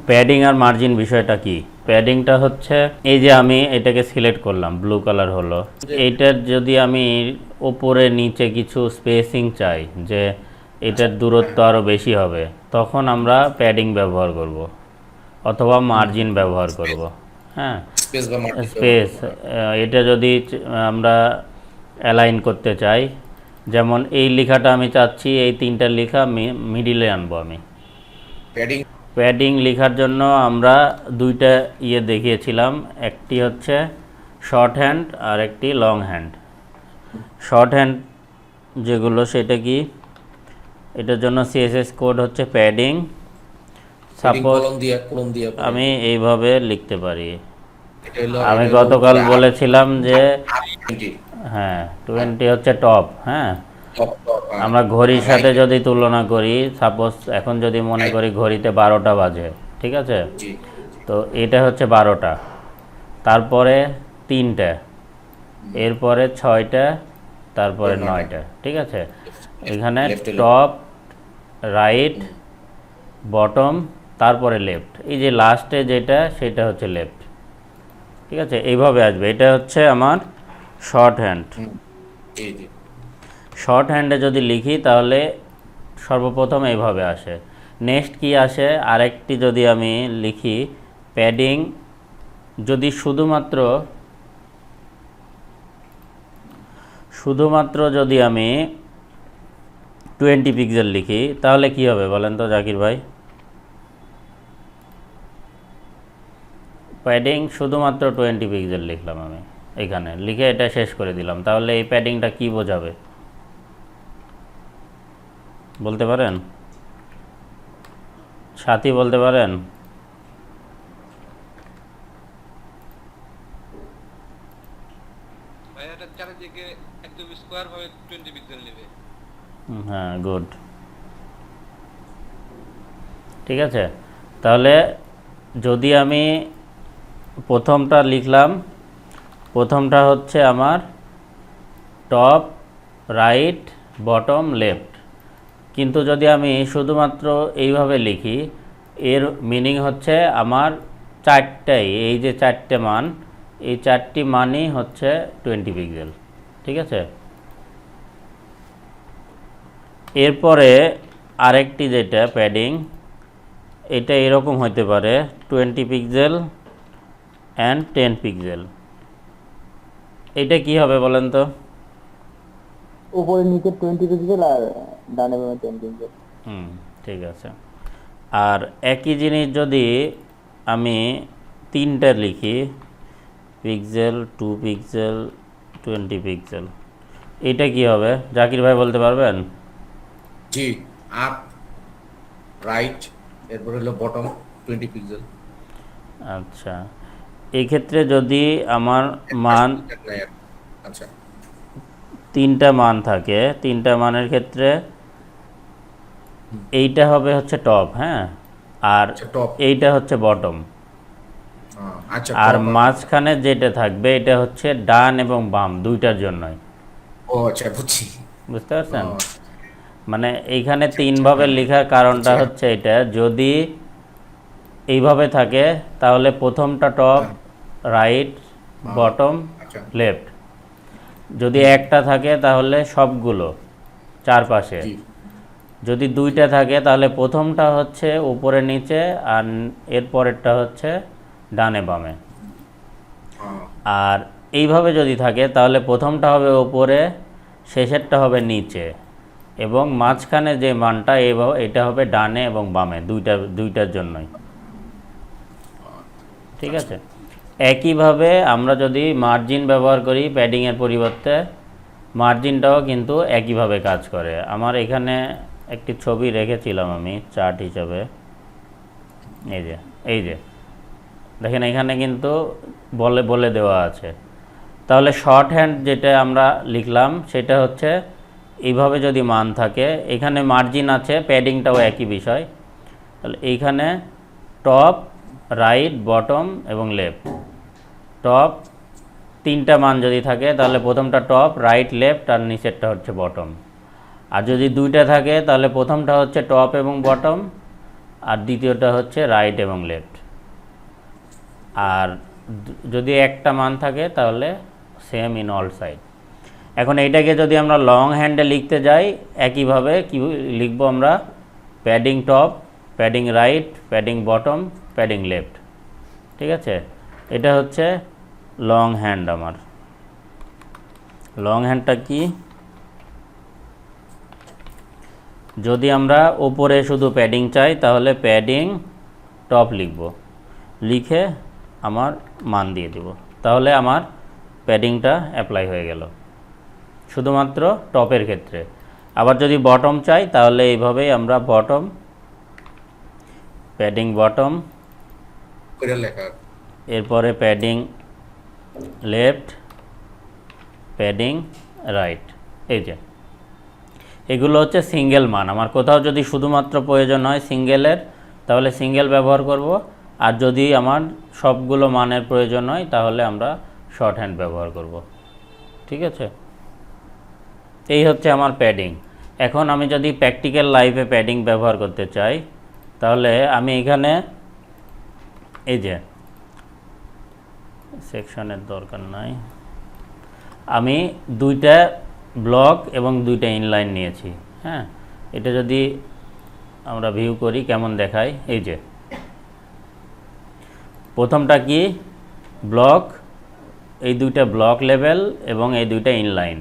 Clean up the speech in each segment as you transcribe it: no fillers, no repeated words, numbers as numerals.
Padding আর margin বিষয়টা কি? প্যাডিংটা হচ্ছে এই যে আমি এটাকে সিলেক্ট করলাম, ব্লু কালার হলো, এইটার যদি আমি ওপরে নিচে কিছু স্পেসিং চাই, যে এটার দূরত্ব আরও বেশি হবে, তখন আমরা প্যাডিং ব্যবহার করব অথবা মার্জিন ব্যবহার করব। হ্যাঁ, স্পেস বা মার্জিন ব্যবহার স্পেস, করবো, হ্যাঁ। এটা যদি আমরা অ্যালাইন করতে চাই, যেমন এই লেখাটা আমি চাচ্ছি এই তিনটা লেখা মিডিলে আনবো আমি। প্যাডিং। প্যাডিং লেখার জন্য আমরা দুইটা দেখিয়েছিলাম, একটি হচ্ছে শর্ট হ্যান্ড আর একটি লং হ্যান্ড। শর্ট হ্যান্ড যেগুলো সেটা কি, এটার জন্য সিএসএস কোড হচ্ছে প্যাডিং। প্যাডিং সাপোজ কলম দিয়ে করে আমি এইভাবে লিখতে পারি। আমি এটা হলো গতকাল উপরে আর বলেছিলাম যে আর 20 হ্যাঁ 20 হচ্ছে টপ। হ্যাঁ, টপ টপ আমরা ঘড়ির সাথে রাইট। যদি তুলনা করি, সাপোজ এখন যদি মনে রাইট। করি ঘড়িতে 12টা বাজে, ঠিক আছে, জি। তো এটা হচ্ছে 12টা, তারপরে 3টে, এরপরে 6টা, তারপরে 9টা, ঠিক আছে। এখানে লেফটে টপ, রাইট, বটম, তারপরে লেফট, এই যে লাস্টে যেটা সেটা হচ্ছে লেফট, ঠিক আছে, এইভাবে আসবে। এটা হচ্ছে আমার শর্ট হ্যান্ড। জি জি। শর্ট হ্যান্ডে যদি লিখি তাহলে সর্বপ্রথম এইভাবে আসে। নেক্সট কি আসে, আরেকটি যদি আমি লিখি প্যাডিং, যদি শুধুমাত্র যদি আমি 20 পিক্সেল লিখি তাহলে কি হবে বলেন তো জাকির ভাই? প্যাডিং শুধুমাত্র 20 পিক্সেল লিখলাম আমি, এখানে লিখে এটা শেষ করে দিলাম, তাহলে এই প্যাডিংটা কি বোঝাবে বলতে পারেন? সাথী বলতে পারেন? ভাই এটা চারিদিকে একদম স্কোয়ার ভাবে 20 পিক্সেল নেবে। হ্যাঁ, গুড, ঠিক আছে। তাহলে যদি আমি প্রথমটা লিখলাম, প্রথমটা হচ্ছে আমার টপ, রাইট, বটম, লেফট, কিন্তু যদি আমি শুধুমাত্র এইভাবে লিখি, এর মিনিং হচ্ছে আমার চারটাই, এই যে চারটে মান, এই চারটি মানই হচ্ছে 20 পিক্সেল, ঠিক আছে। এরপরে আরেকটি যেটা প্যাডিং, এটা এরকম হতে পারে 20 পিক্সেল অ্যান্ড 10 পিক্সেল। এটা কি হবে বলেন তো? উপরে নিচে 20 পিক্সেল আর ডানে বামে 10 পিক্সেল। ঠিক আছে। আর একই জিনিস যদি আমি তিনটা লিখি, পিক্সেল, 2 পিক্সেল, 20 পিক্সেল, এটা কি হবে জাকির ভাই বলতে পারবেন? জি। আপ, রাইট, এরপর হলো বটম 20 পিক্সেল। আচ্ছা, এই ক্ষেত্রে যদি আমার মান আচ্ছা। তিনটা মান থাকে, তিনটা মানের ক্ষেত্রে এইটা হবে হচ্ছে টপ, হ্যাঁ, আর আচ্ছা টপ। এইটা হচ্ছে বটম, আচ্ছা আর টপ। মাঝখানে যেটা থাকবে এটা হচ্ছে ডান এবং বাম দুইটার জন্যই। ও আচ্ছা বুঝছি। বুঝতে ও পারছেন? মানে এইখানে আচ্ছা আচ্ছা, তিনভাবে হ্যাঁ লেখার কারণটা বুঝছি, হ্যাঁ। হচ্ছে এটা, যদি এইভাবে থাকে তাহলে প্রথমটা টপ, হ্যাঁ, রাইট, বটম, আচ্ছা। লেফট, যদি একটা থাকে তাহলে সবগুলো চারপাশে, জি। যদি দুইটা থাকে তাহলে প্রথমটা হচ্ছে উপরে নিচে আর এর পরেরটা হচ্ছে ডানে বামে। হ্যাঁ, আর এইভাবে যদি থাকে তাহলে প্রথমটা হবে উপরে, শেষেরটা হবে নিচে, এবং মাঝখানে যে মানটা এটা হবে ডানে এবং বামে, দুইটার জন্যই, ঠিক আচ্ছা। আছে। একইভাবে আমরা যদি মার্জিন ব্যবহার করি প্যাডিংয়ের পরিবর্তে, মার্জিনটাও কিন্তু একইভাবে কাজ করে। আমার এখানে একটি ছবি রেখেছিলাম আমি চার্ট হিসাবে, এই যে দেখেন এখানে কিন্তু বলে বলে দেওয়া আছে। তাহলে শর্ট হ্যান্ড যেটা আমরা লিখলাম সেটা হচ্ছে এইভাবে যদি মান থাকে, এখানে মার্জিন আছে, প্যাডিংটাও একই বিষয়, তাহলে এইখানে টপ, রাইট, বটম এবং লেফট, টপ তিনটা মান যদি থাকে তাহলে প্রথমটা টপ, রাইট, লেফট আর নিচেরটা হচ্ছে বটম। আর যদি দুইটা থাকে তাহলে প্রথমটা হচ্ছে টপ এবং বটম, আর দ্বিতীয়টা হচ্ছে রাইট এবং লেফট। আর যদি একটা মান থাকে তাহলে সেম ইন অল সাইড। এখন এইটাকে যদি আমরা লং হ্যান্ডে লিখতে যাই, একইভাবে কি লিখবো আমরা, padding top, padding right, padding bottom, padding left. ঠিক আছে, এটা হচ্ছে লং হ্যান্ড। আমার লং হ্যান্ডটা কি, যদি আমরা ওপরে শুধু প্যাডিং চাই তাহলে প্যাডিং টপ লিখব, লিখে আমার মান দিয়ে দেব, তাহলে আমার প্যাডিংটা অ্যাপ্লাই হয়ে গেল শুধুমাত্র টপের ক্ষেত্রে। আবার যদি বটম চাই তাহলে এইভাবেই আমরা বটম, প্যাডিং বটম, করে লেখা। এরপরে প্যাডিং লেফট, প্যাডিং রাইট। এই যে এগুলো হচ্ছে সিঙ্গেল মান। আমার কোথাও যদি শুধুমাত্র প্রয়োজন হয় সিঙ্গেলের তাহলে সিঙ্গেল ব্যবহার করব, আর যদি আমার সবগুলো মানের প্রয়োজন হয় তাহলে আমরা শর্ট হ্যান্ড ব্যবহার করব। ঠিক আছে, এই হচ্ছে আমার প্যাডিং। এখন আমি যদি প্র্যাকটিক্যাল লাইফে প্যাডিং ব্যবহার করতে চাই তাহলে আমি এখানে এই যে সেকশনের দরকার নাই, আমি দুইটা ব্লক এবং দুইটা ইনলাইন নিয়েছি। হ্যাঁ, এটা যদি আমরা ভিউ করি কেমন দেখায়, এই যে প্রথমটা কি ব্লক, এই দুইটা ব্লক লেভেল এবং এই দুইটা ইনলাইন।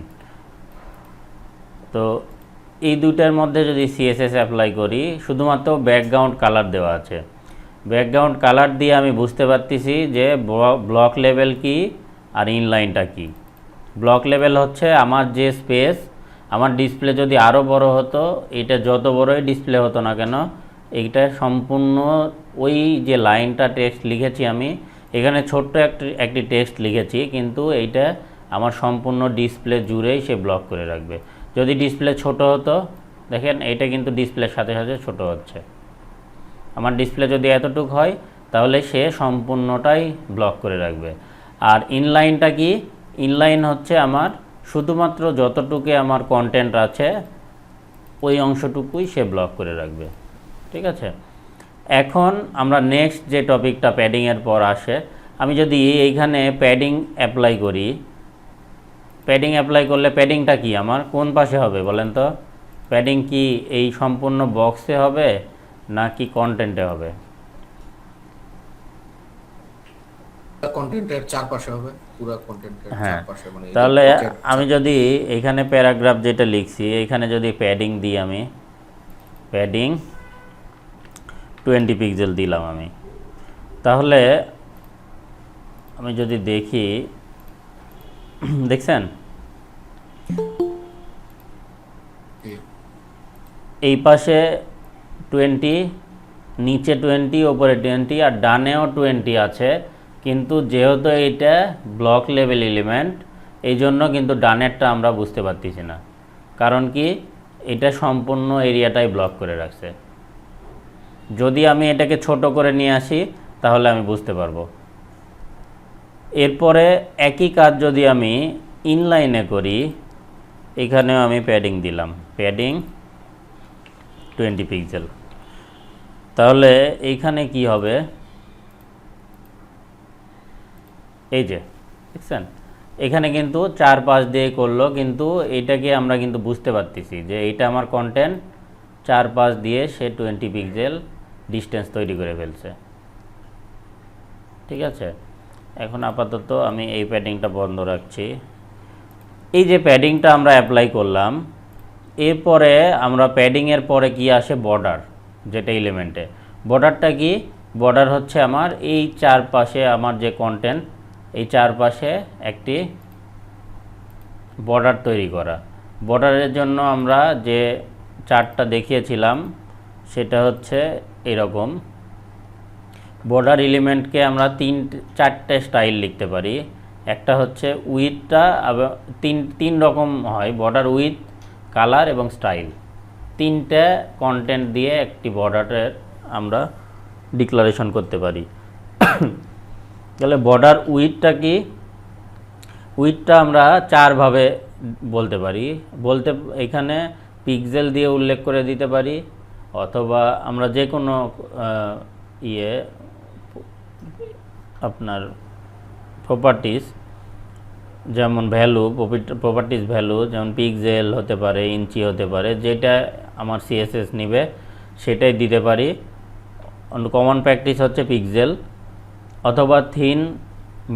তো এই দুইটার মধ্যে যদি সিএসএস অ্যাপ্লাই করি, শুধুমাত্র ব্যাকগ্রাউন্ড কালার দেওয়া আছে, ব্যাকগ্রাউন্ড কালার দিয়ে আমি বুঝতে পারতেছি যে ব্লক লেভেল কি আর ইনলাইনটা কি। ব্লক লেভেল হচ্ছে আমার যে স্পেস, আমার ডিসপ্লে যদি আরও বড় হতো, এটা যত বড়ই ডিসপ্লে হতো না কেন, এইটা সম্পূর্ণ ওই যে লাইনটা টেক্সট লিখেছি আমি এখানে ছোট্ট একটি টেক্সট লিখেছি, কিন্তু এইটা আমার সম্পূর্ণ ডিসপ্লে জুড়েই সে ব্লক করে রাখবে। যদি ডিসপ্লে ছোট হতো, দেখেন এটা কিন্তু ডিসপ্লের সাথে সাথে ছোট হচ্ছে। আমার ডিসপ্লে যদি এতটুকু হয় তাহলে সে সম্পূর্ণটাই ব্লক করে রাখবে। আর ইনলাইনটা কি, ইনলাইন হচ্ছে আমার শুধুমাত্র যতটুকু আমার কন্টেন্ট আছে ওই অংশটুকুই সে ব্লক করে রাখবে। ঠিক আছে, এখন আমরা নেক্সট যে টপিকটা প্যাডিংয়ের পর আসে, আমি যদি এইখানে প্যাডিং অ্যাপ্লাই করি, প্যাডিং অ্যাপ্লাই করলে প্যাডিংটা কি আমার কোন পাশে হবে বলেন তো? প্যাডিং কি এই সম্পূর্ণ বক্সে হবে নাকি কন্টেন্টে হবে? কন্টেন্টের চারপাশে হবে, পুরো কন্টেন্টের হ্যাঁ, চারপাশে, মানে তাহলে আমি যদি এখানে প্যারাগ্রাফ যেটা লিখছি এখানে যদি প্যাডিং দিই, আমি প্যাডিং 20 পিক্সেল দিলাম আমি, তাহলে আমি যদি দেখি, দেখছেন এই পাশে 20, নিচে 20, ওপরে 20 আর ডানেও 20 আছে, কিন্তু যেহেতু এইটা ব্লক লেভেল এলিমেন্ট এই জন্য কিন্তু ডানেরটা আমরা বুঝতে পারতেছি না, কারণ কি এটা সম্পূর্ণ এরিয়াটাই ব্লক করে রাখছে। যদি আমি এটাকে ছোট করে নিয়ে আসি তাহলে আমি বুঝতে পারবো। এরপরে একই কাজ যদি আমি ইনলাইনে করি, এখানেও আমি প্যাডিং দিলাম, প্যাডিং 20 পিক্সেল, তাহলে এইখানে কি হবে, এই যে দেখছেন এখানে কিন্তু 4-5 দিয়ে করলো, কিন্তু এটাকে আমরা কিন্তু বুঝতে পারতেছি যে এইটা আমার কন্টেন্ট, 4-5 দিয়ে সে 20 পিক্সেল ডিস্টেন্স তৈরি করে ফেলছে। ঠিক আছে, এখন আপাতত আমি এই প্যাডিংটা বন্ধ রাখছি। এই যে প্যাডিংটা আমরা অ্যাপ্লাই করলাম, এরপরে আমরা প্যাডিংয়ের পরে কি আসে, বর্ডার, যেটা এলিমেন্টে। বর্ডারটা কি, বর্ডার হচ্ছে আমার এই চারপাশে আমার যে কন্টেন্ট, এই চারপাশে একটি বর্ডার তৈরি করা। বর্ডারের জন্য আমরা যে চার্টটা দেখিয়েছিলাম সেটা হচ্ছে এরকম। বর্ডার এলিমেন্টকে আমরা 4টে স্টাইল লিখতে পারি। একটা হচ্ছে উইথটা, তিন রকম হয়, বর্ডার উইথ, কালার এবং স্টাইল। 3টে কন্টেন্ট দিয়ে একটি বর্ডারের আমরা ডিক্লারেশন করতে পারি। তাহলে বর্ডার উইথটা কি, উইথটা আমরা 4 ভাবে বলতে পারি, এখানে পিক্সেল দিয়ে উল্লেখ করে দিতে পারি, অথবা আমরা যে কোনো ইয়ে আপনার প্রপার্টিস, যেমন ভ্যালু, প্রপার্টিস ভ্যালু, যেমন পিক্সেল হতে পারে, ইঞ্চি হতে পারে, যেটা আমার সিএসএস নেবে সেটাই দিতে পারি। কমন প্র্যাকটিস হচ্ছে পিক্সেল, অথবা থিন,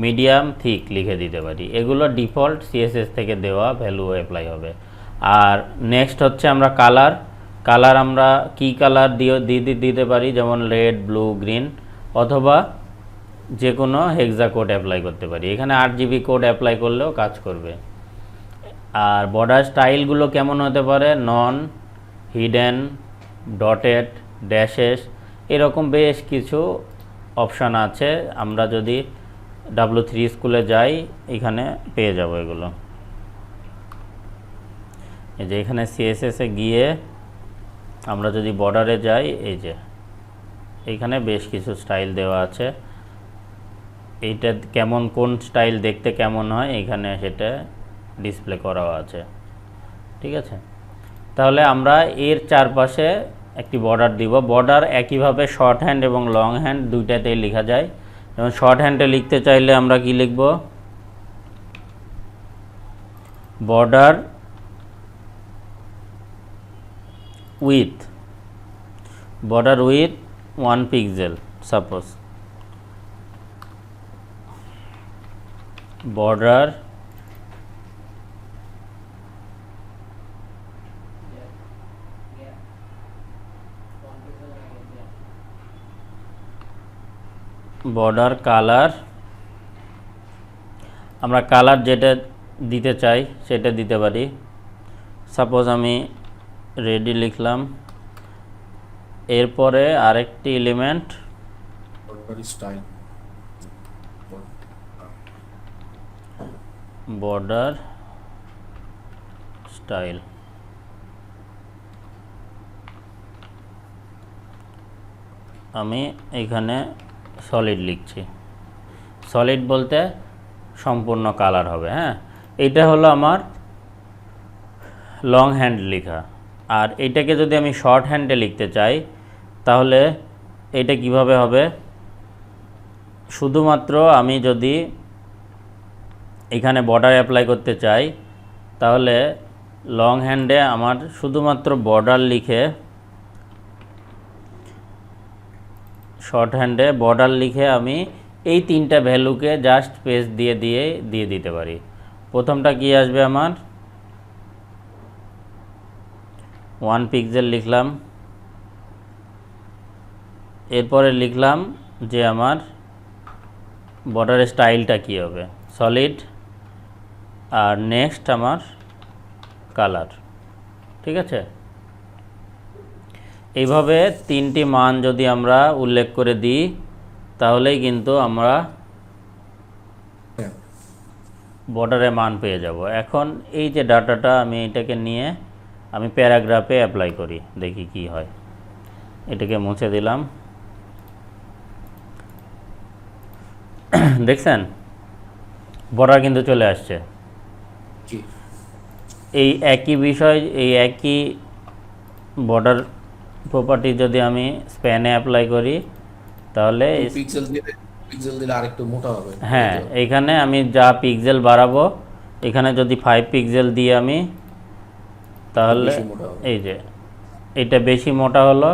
মিডিয়াম, থিক লিখে দিতে পারি। এগুলো ডিফল্ট সিএসএস থেকে দেওয়া ভ্যালু অ্যাপ্লাই হবে। আর নেক্সট হচ্ছে আমরা কালার। কালার আমরা কি কালার দিতে পারি, যেমন রেড, ব্লু, গ্রিন, অথবা যে কোনো হেক্সা কোড অ্যাপ্লাই করতে পারি। এখানে 8 GB কোড অ্যাপ্লাই করলেও কাজ করবে। আর বর্ডার স্টাইলগুলো কেমন হতে পারে, নন, হিডেন, ডটেড, ড্যাশেস, এরকম বেশ কিছু অপশান আছে। আমরা যদি W3 স্কুলে যাই এখানে পেয়ে যাব এগুলো। এই যে এখানে সিএসএসে গিয়ে আমরা যদি বর্ডারে যাই, এই যে এইখানে বেশ কিছু স্টাইল দেওয়া আছে। এইটা কেমন, কোন স্টাইল দেখতে কেমন হয় এখানে সেটা ডিসপ্লে করাও আছে। ঠিক আছে, তাহলে আমরা এর চারপাশে একটি বর্ডার দিব। বর্ডার একইভাবে শর্ট হ্যান্ড এবং লং হ্যান্ড দুইটাতেই লেখা যায়। যেমন শর্ট হ্যান্ডে লিখতে চাইলে আমরা কি লিখব, border with 1 pixel, suppose border colour, আমরা কালার যেটা দিতে চাই সেটা দিতে পারি। সাপোজ আমি রেডি লিখলাম, এরপরে আরেকটি এলিমেন্ট স্টাইল, বর্ডার স্টাইল। আমি এখানে সলিড লিখছি। সলিড বলতে সম্পূর্ণ কালার হবে। হ্যাঁ, এইটা হলো আমার লং হ্যান্ড লেখা। আর এইটাকে যদি আমি শর্ট হ্যান্ডে লিখতে চাই তাহলে এটা কিভাবে হবে, শুধুমাত্র আমি যদি এখানে বর্ডার অ্যাপ্লাই করতে চাই তাহলে লং হ্যান্ডে আমার শুধুমাত্র বর্ডার লিখে, শর্ট হ্যান্ডে বর্ডার লিখে আমি এই তিনটা ভ্যালুকে জাস্ট স্পেস দিয়ে দিতে পারি। প্রথমটা কি আসবে, আমার 1 পিক্সেল লিখলাম, এরপরে লিখলাম যে আমার বর্ডারের স্টাইলটা কী হবে, সলিড, আর নেক্সট আমার কালার। ঠিক আছে, এইভাবে তিনটি মান যদি আমরা উল্লেখ করে দিই তাহলেই কিন্তু আমরা বর্ডারে মান পেয়ে যাব। এখন এই যে ডাটাটা আমি এটাকে নিয়ে আমি প্যারাগ্রাফে অ্যাপ্লাই করি, দেখি কি হয়। এটাকে মুছে দিলাম, দেখছেন বর্ডার কিন্তু চলে আসছে। এই একই বিষয়, এই একই বর্ডার প্রপার্টি যদি আমি স্প্যানে অ্যাপ্লাই করি তাহলে পিক্সেল দিলে আরেকটু মোটা হবে। হ্যাঁ, এখানে আমি যা পিক্সেল বাড়াবো, এখানে যদি 5 পিক্সেল দিয়ে আমি, তাহলে এই যে এটা বেশি মোটা হলো,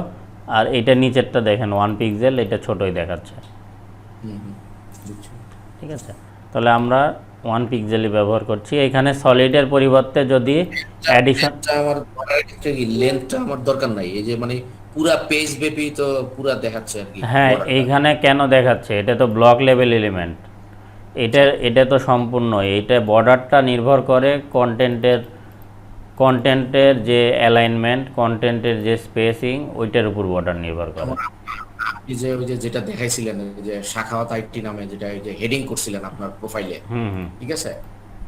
আর এটা নিচেরটা দেখেন 1 পিক্সেল, এটা ছোটই দেখাচ্ছে। ঠিক আছে, তাহলে আমরা 1 পিক্সেলই ব্যবহার করছি। এখানে সলিডের পরিবর্তে যদি অ্যাডিশন, আমার বর্ডারের ক্ষেত্রে কি লেন্থটা আমার দরকার নাই, এই যে মানে পুরা পেজ ব্যাপী তো পুরা দেখাচ্ছে আর কি। হ্যাঁ, এইখানে কেন দেখাচ্ছে, এটা তো ব্লক লেভেল এলিমেন্ট, এটা তো সম্পূর্ণ, এটা বর্ডারটা নির্ভর করে কন্টেন্টের যে অ্যালাইনমেন্ট, কন্টেন্টের যে স্পেসিং, ওইটার উপর বর্ডার নির্ভর করে। আপনি যে ওই যে যেটা দেখাইছিলেন, যে শাখাওয়াত আইটি নামে যেটা এই যে হেডিং করছিলেন আপনার প্রোফাইলে, ঠিক আছে,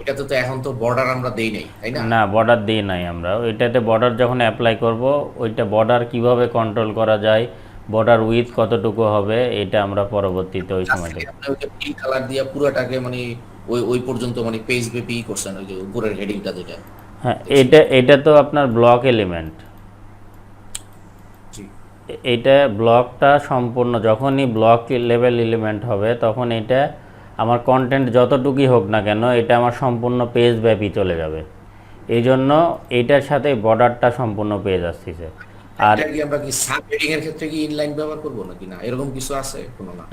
এটাতে তো এখন তো বর্ডার আমরা দেই নাই, তাই না? না, বর্ডার দিই নাই আমরা। ওইটাতে বর্ডার যখন অ্যাপ্লাই করব, ওইটা বর্ডার কিভাবে কন্ট্রোল করা যায়, বর্ডার উইথ কতটুকু হবে, এটা আমরা পরবর্তীতে ওই সময় দেখব। আপনি ওই যে পিঙ্ক কালার দিয়ে পুরোটাকে মানে ওই পর্যন্ত মানে পেজ ব্যাপী করছেন, ওই যে উপরের হেডিংটা যেটা। হ্যাঁ, এটা তো আপনার ব্লক এলিমেন্ট। জি, এইটা ব্লকটা সম্পূর্ণ যখনই ব্লক লেভেল এলিমেন্ট হবে তখন এটা আমার কন্টেন্ট যতটুকুই হোক না কেন এটা আমার সম্পূর্ণ পেজ ব্যাপী চলে যাবে। এই জন্য এইটার সাথে বর্ডারটা সম্পূর্ণ পেজ আসতেছে। আর এটা কি আমরা কি সাব হেডিং এর ক্ষেত্রে কি ইনলাইন ব্যবহার করব নাকি না, এরকম কিছু আছে কোনো না?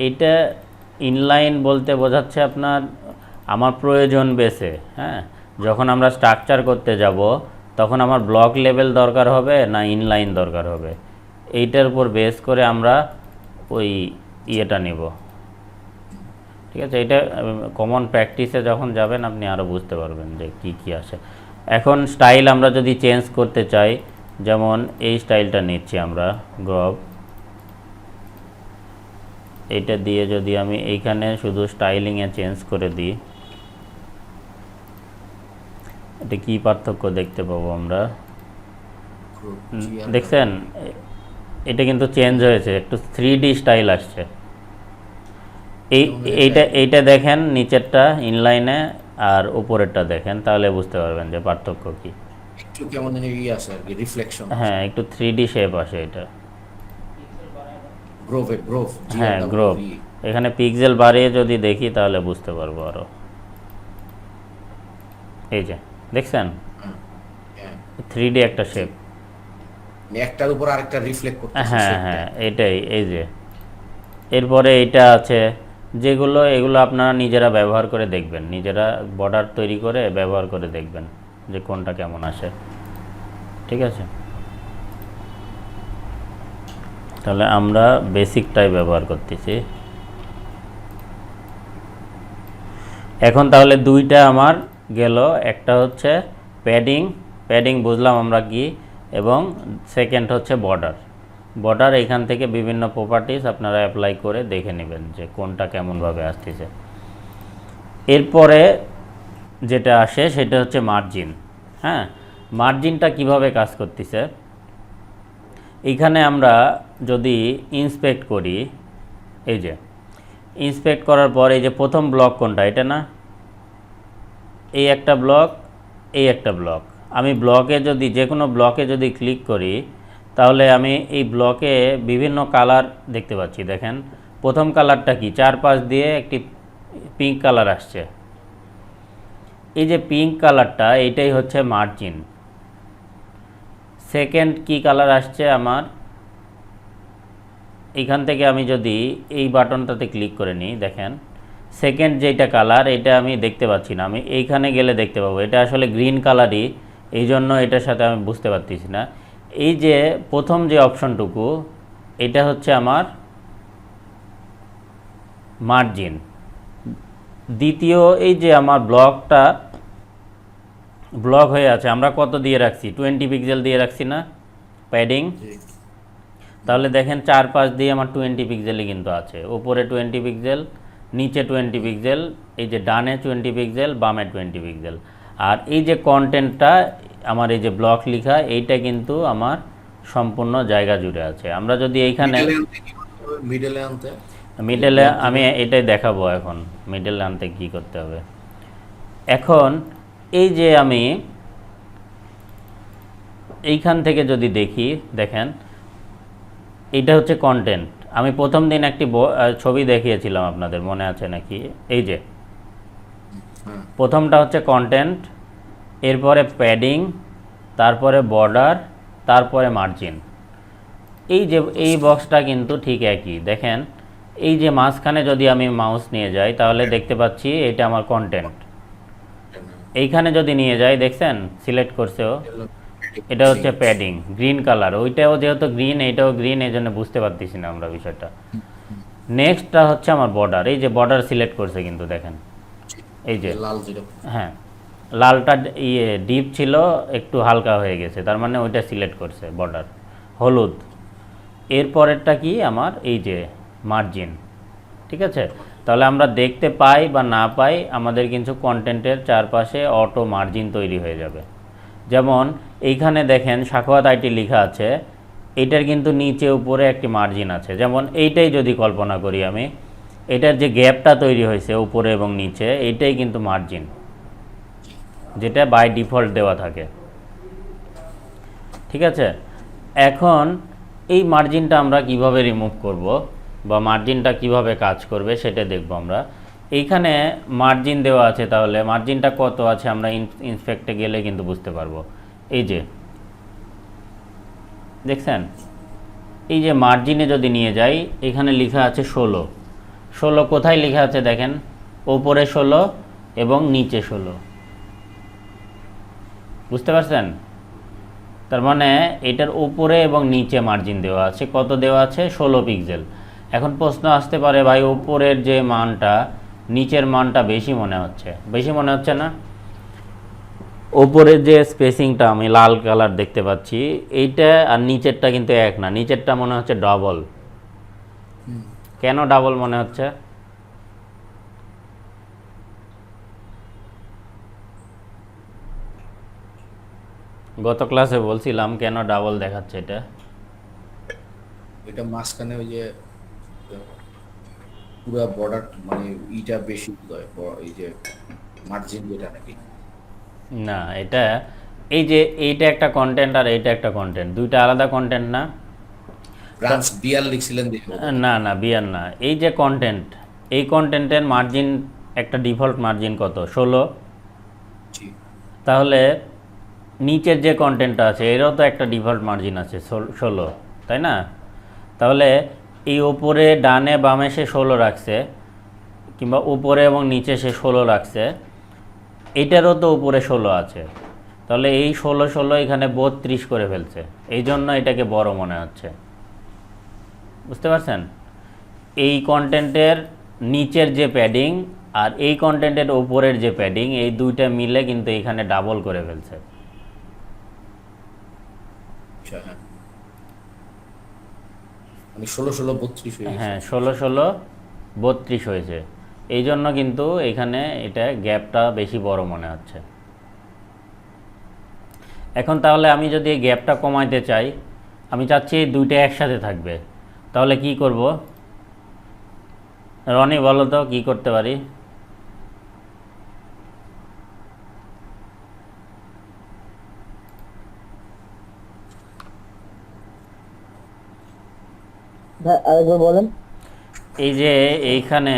এইটা ইনলাইন বলতে বোঝাচ্ছে আপনার আমার প্রয়োজন বেসে, হ্যাঁ, যখন আমরা স্ট্রাকচার করতে যাব তখন আমার ব্লক লেভেল দরকার হবে না ইনলাইন দরকার হবে, এইটার উপর বেস করে আমরা ওই ইয়েটা নেব। ঠিক আছে, এটা কমন প্র্যাকটিসে যখন যাবেন আপনি আরও বুঝতে পারবেন যে কি কি আসে। এখন স্টাইল আমরা যদি চেঞ্জ করতে চাই, যেমন এই স্টাইলটা নিচ্ছি আমরা গ্রব, এইটা দিয়ে যদি আমি এইখানে শুধু স্টাইলিংয়ে চেঞ্জ করে দিই, এটা কি পার্থক্য দেখতে পাবো আমরা? দেখছেন এটা কিন্তু চেঞ্জ হয়েছে, একটু 3D স্টাইল আসছে। এইটা দেখেন নিচেরটা ইনলাইনে আর উপরেরটা দেখেন, তাহলে বুঝতে পারবেন যে পার্থক্য কি। একটু কেমন জানি ইয়ে আছে আর কি, রিফ্লেকশন। হ্যাঁ, একটু 3D শেপ আসে এটা। গ্রোভ হ্যাঁ, গ্রোভ। এখানে পিক্সেল বাড়িয়ে যদি দেখি তাহলে বুঝতে পারবো আরো। এই যে দেখছেন 3D একটা শেপ, একটার উপর আরেকটা রিফ্লেক্ট করতেছে। হ্যাঁ হ্যাঁ এটাই। এই যে এরপরে এইটা আছে, এগুলো আপনারা নিজেরা ব্যবহার করে দেখবেন, নিজেরা বর্ডার তৈরি করে ব্যবহার করে দেখবেন যে কোনটা কেমন আসে। ঠিক আছে, তাহলে আমরা বেসিকটাই ব্যবহার করতেছি এখন। তাহলে দুইটা আমার গেল, একটা হচ্ছে প্যাডিং বুঝলাম আমরা কি, এবং সেকেন্ড হচ্ছে বর্ডার। এখান থেকে বিভিন্ন প্রপার্টিজ আপনারা অ্যাপ্লাই করে দেখে নেবেন যে কোনটা কেমনভাবে আসতেছে। এরপরে যেটা আসে সেটা হচ্ছে মার্জিন। হ্যাঁ, মার্জিনটা কিভাবে কাজ করতেছে, এইখানে আমরা যদি ইন্সপেক্ট করি, এই যে ইন্সপেক্ট করার পর এই যে প্রথম ব্লক কোনটা, এটা না, এই একটা ব্লক, এই একটা ব্লক। আমি ব্লকে যদি যে কোনো ব্লকে যদি ক্লিক করি তাহলে আমি এই ব্লকে বিভিন্ন কালার দেখতে পাচ্ছি। দেখেন প্রথম কালারটা কি, চারপাশ দিয়ে একটি পিঙ্ক কালার আসছে। এই যে পিঙ্ক কালারটা, এইটাই হচ্ছে মার্জিন। সেকেন্ড কি কালার আসছে আমার, এইখান থেকে আমি যদি এই বাটনটাতে ক্লিক করে নিই, দেখেন সেকেন্ড যেটা কালার এটা আমি দেখতে পাচ্ছি না, আমি এইখানে গেলে দেখতে পাবো। এটা আসলে গ্রিন কালারই, এই জন্য এটার সাথে আমি বুঝতে পারতেছি না। এই যে প্রথম যে অপশনটুকু, এটা হচ্ছে আমার মার্জিন। দ্বিতীয় এই যে আমার ব্লক হয়ে আছে, আমরা কত দিয়ে রাখছি, 20 পিক্সেল দিয়ে রাখছি না প্যাডিং। তাহলে দেখেন চারপাশ দিয়ে আমার 20 পিক্সেলই কিন্তু আছে, উপরে 20 পিক্সেল, নিচে 20 পিক্সেল, এই যে ডানে 20 পিক্সেল, বামে 20 পিক্সেল। আর এই যে কন্টেন্টটা আমার এই যে ব্লক লেখা, এইটা কিন্তু আমার সম্পূর্ণ জায়গা জুড়ে আছে। আমরা যদি এইখানে মিডলে আমি এটাই দেখাবো এখন, মিডলে আনতে কী করতে হবে। এখন এই যে আমি এইখান থেকে যদি দেখি, দেখেন এইটা হচ্ছে কন্টেন্ট। আমি প্রথম দিন একটি ছবি দেখিয়েছিলাম আপনাদের, মনে আছে নাকি? এই যে প্রথমটা হচ্ছে কন্টেন্ট, এরপরে প্যাডিং, তারপরে বর্ডার, তারপরে মার্জিন। এই বক্সটা কিন্তু ঠিক একই। দেখেন এই যে মাঝখানে যদি আমি মাউস নিয়ে যাই তাহলে দেখতে পাচ্ছি এটা আমার কন্টেন্ট। এইখানে যদি নিয়ে যাই, দেখছেন সিলেক্ট করছেও, এটা হচ্ছে প্যাডিং, গ্রিন কালার। ওইটাও যেহেতু গ্রিন, এইটাও গ্রিন, এই জন্য বুঝতে পারতেছি না আমরা বিষয়টা। নেক্সটটা হচ্ছে আমার বর্ডার। এই যে বর্ডার সিলেক্ট করছে কিন্তু দেখেন, এই যে হ্যাঁ লালটা ডিপ ছিল, একটু হালকা হয়ে গেছে, তার মানে ওইটা সিলেক্ট করছে বর্ডার, হলুদ। এরপরেরটা কি আমার, এই যে মার্জিন। ঠিক আছে, তাহলে আমরা দেখতে পাই বা না পাই, আমাদের কিন্তু কন্টেন্টের চারপাশে অটো মার্জিন তৈরি হয়ে যাবে। যেমন এইখানে দেখেন সাখাওয়াত আইটি লেখা আছে, এইটার কিন্তু নিচে উপরে একটি মার্জিন আছে। যেমন এইটাই যদি কল্পনা করি আমি, এটার যে গ্যাপটা তৈরি হয়েছে উপরে এবং নিচে, এইটাই কিন্তু মার্জিন, যেটা বাই ডিফল্ট দেওয়া থাকে। ঠিক আছে, এখন এই মার্জিনটা আমরা কিভাবে রিমুভ করব বা মার্জিনটা কিভাবে কাজ করবে সেটা দেখব আমরা। এইখানে মার্জিন দেওয়া আছে, তাহলে মার্জিনটা কত আছে আমরা ইন্সপেক্টে গেলে কিন্তু বুঝতে পারবো। এই যে দেখছেন, এই যে মার্জিনে যদি নিয়ে যাই, এখানে লেখা আছে 16। 16 কোথায় লেখা আছে দেখেন, ওপরে 16 এবং নিচে 16। বুঝতে পারছেন? তার মানে এটার উপরে এবং নিচে মার্জিন দেওয়া আছে। কত দেওয়া আছে? 16 পিক্সেল। এখন প্রশ্ন আসতে পারে, ভাই উপরের যে মানটা নিচের মানটা বেশি মনে হচ্ছে, বেশি মনে হচ্ছে না? ওপরের যে স্পেসিংটা আমি লাল কালার দেখতে পাচ্ছি, এইটা আর নিচেরটা কিন্তু এক না, নিচেরটা মনে হচ্ছে ডাবল। কেন ডাবল মনে হচ্ছে? গত ক্লাসে বলছিলাম কেন ডাবল দেখাচ্ছে এটা। এটা মাঝখানে ওই যে পুরো বর্ডার মানে ইটা বেশি হয়, এই যে মার্জিন যেটা নাকি। না, এটা এই যে এইটা একটা কন্টেন্ট আর এইটা একটা কন্টেন্ট, দুইটা আলাদা কন্টেন্ট না? ব্রাঞ্চ বিয়ার লিখছিলেন দেখো। না না, বিয়ার না। এই যে কন্টেন্ট, এই কন্টেন্টের মার্জিন একটা ডিফল্ট মার্জিন কত? 16। জি। তাহলে নিচের যে কন্টেন্টটা আছে এরও তো একটা ডিফল্ট মার্জিন আছে 16, তাই না? তাহলে এই ওপরে ডানে বামে সে 16 রাখছে, কিংবা উপরে এবং নিচে সে 16 রাখছে, এইটারও তো উপরে 16 আছে। তাহলে এই 16 16 এখানে 32 করে ফেলছে, এই জন্য এটাকে বড় মনে হচ্ছে। বুঝতে পারছেন? এই কন্টেন্টের নিচের যে প্যাডিং আর এই কন্টেন্টের উপরের যে প্যাডিং, এই দুইটা মিলে কিন্তু এখানে ডাবল করে ফেলছে। আচ্ছা, হ্যাঁ, মানে 16 16 32 হয়ে গেছে। হ্যাঁ, 16 16 32 হয়েছে, এই জন্য কিন্তু এখানে এটা গ্যাপটা বেশি বড় মনে হচ্ছে। এখন তাহলে আমি যদি এই গ্যাপটা কমাইতে চাই, আমি চাচ্ছি এই দুইটা একসাথে থাকবে, তাহলে কি করব? রনি বলো তো কি করতে পারি? ভাই আরেকবার বলেন। এই যে এইখানে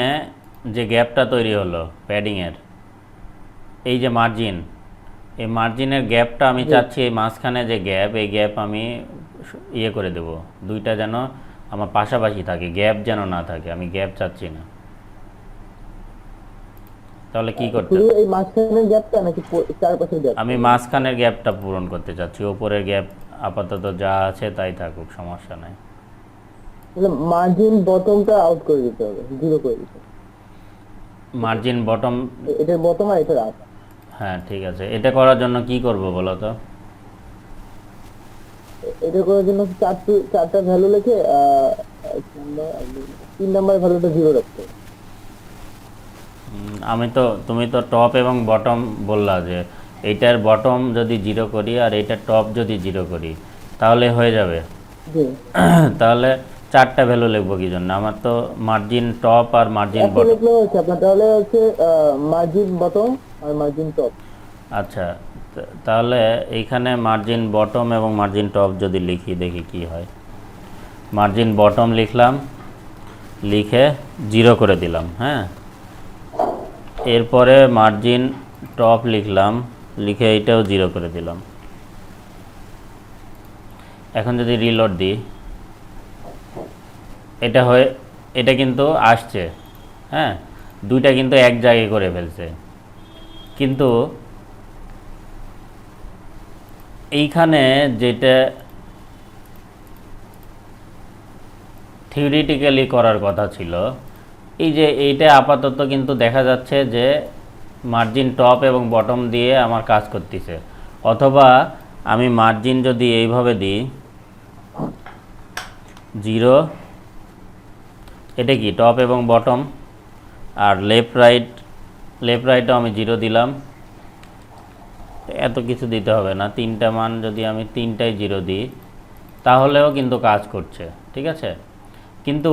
যে গ্যাপটা তৈরি হলো প্যাডিংয়ের, এই যে মার্জিন, এই মার্জিনের গ্যাপটা আমি চাচ্ছি এই মাঝখানে যে গ্যাপ, এই গ্যাপ আমি ইয়ে করে দেব, দুইটা যেন আমার পাশাপাশি থাকে, গ্যাপ যেন না থাকে, আমি গ্যাপ চাচ্ছি না। তাহলে কি করতে? শুধু এই মাঝখানের গ্যাপটা নাকি চারপাশের গ্যাপ? আমি মাঝখানের গ্যাপটা পূরণ করতে চাচ্ছি, ওপরের গ্যাপ আপাতত যা আছে তাই থাকুক, সমস্যা নাই। তাহলে মার্জিন বটমটা আউট করে দিতে হবে, জিরো করে দিতে হবে। মার্জিন বটম, এটার বটম আর এটার আপ। হ্যাঁ ঠিক আছে। এটা করার জন্য কি করব বলো তো? এটা করার জন্য চারটা ভ্যালু লিখে 3 নাম্বার ভ্যালুটা জিরো রাখতে হবে। তুমি তো টপ এবং বটম বললা যে এইটার বটম যদি জিরো করি আর এইটার টপ যদি জিরো করি তাহলে হয়ে যাবে। জি। তাহলে চারটা ভ্যালু লিখবো কি জন্য? আমার তো মার্জিন টপ আর মার্জিন এখন বটম। লিখলে হচ্ছে আপনার, তাহলে হচ্ছে মার্জিন বটম আর মার্জিন টপ। আচ্ছা, তাহলে এইখানে মার্জিন বটম এবং মার্জিন টপ যদি লিখি, দেখি কি হয়। মার্জিন বটম লিখলাম, লিখে জিরো করে দিলাম, হ্যাঁ। এরপরে মার্জিন টপ লিখলাম, লিখে এইটাও জিরো করে দিলাম। এখন যদি রিলোড দিই, এটা কিন্তু আসছে, হ্যাঁ, দুইটা কিন্তু এক জায়গায় করে ফেলছে। কিন্তু এইখানে যেটা থিওরিটিক্যালি করার কথা ছিল, এই যে এইটা আপাতত কিন্তু দেখা যাচ্ছে যে মার্জিন টপ এবং বটম দিয়ে আমার কাজ করতেছে। অথবা আমি মার্জিন যদি এইভাবে দিই, জিরো, এটা কি টপ এবং বটম, আর লেফট রাইটও আমি জিরো দিলাম। এত কিছু দিতে হবে না, তিনটা মান যদি আমি তিনটাই জিরো দিই তাহলেও কিন্তু কাজ করছে, ঠিক আছে। কিন্তু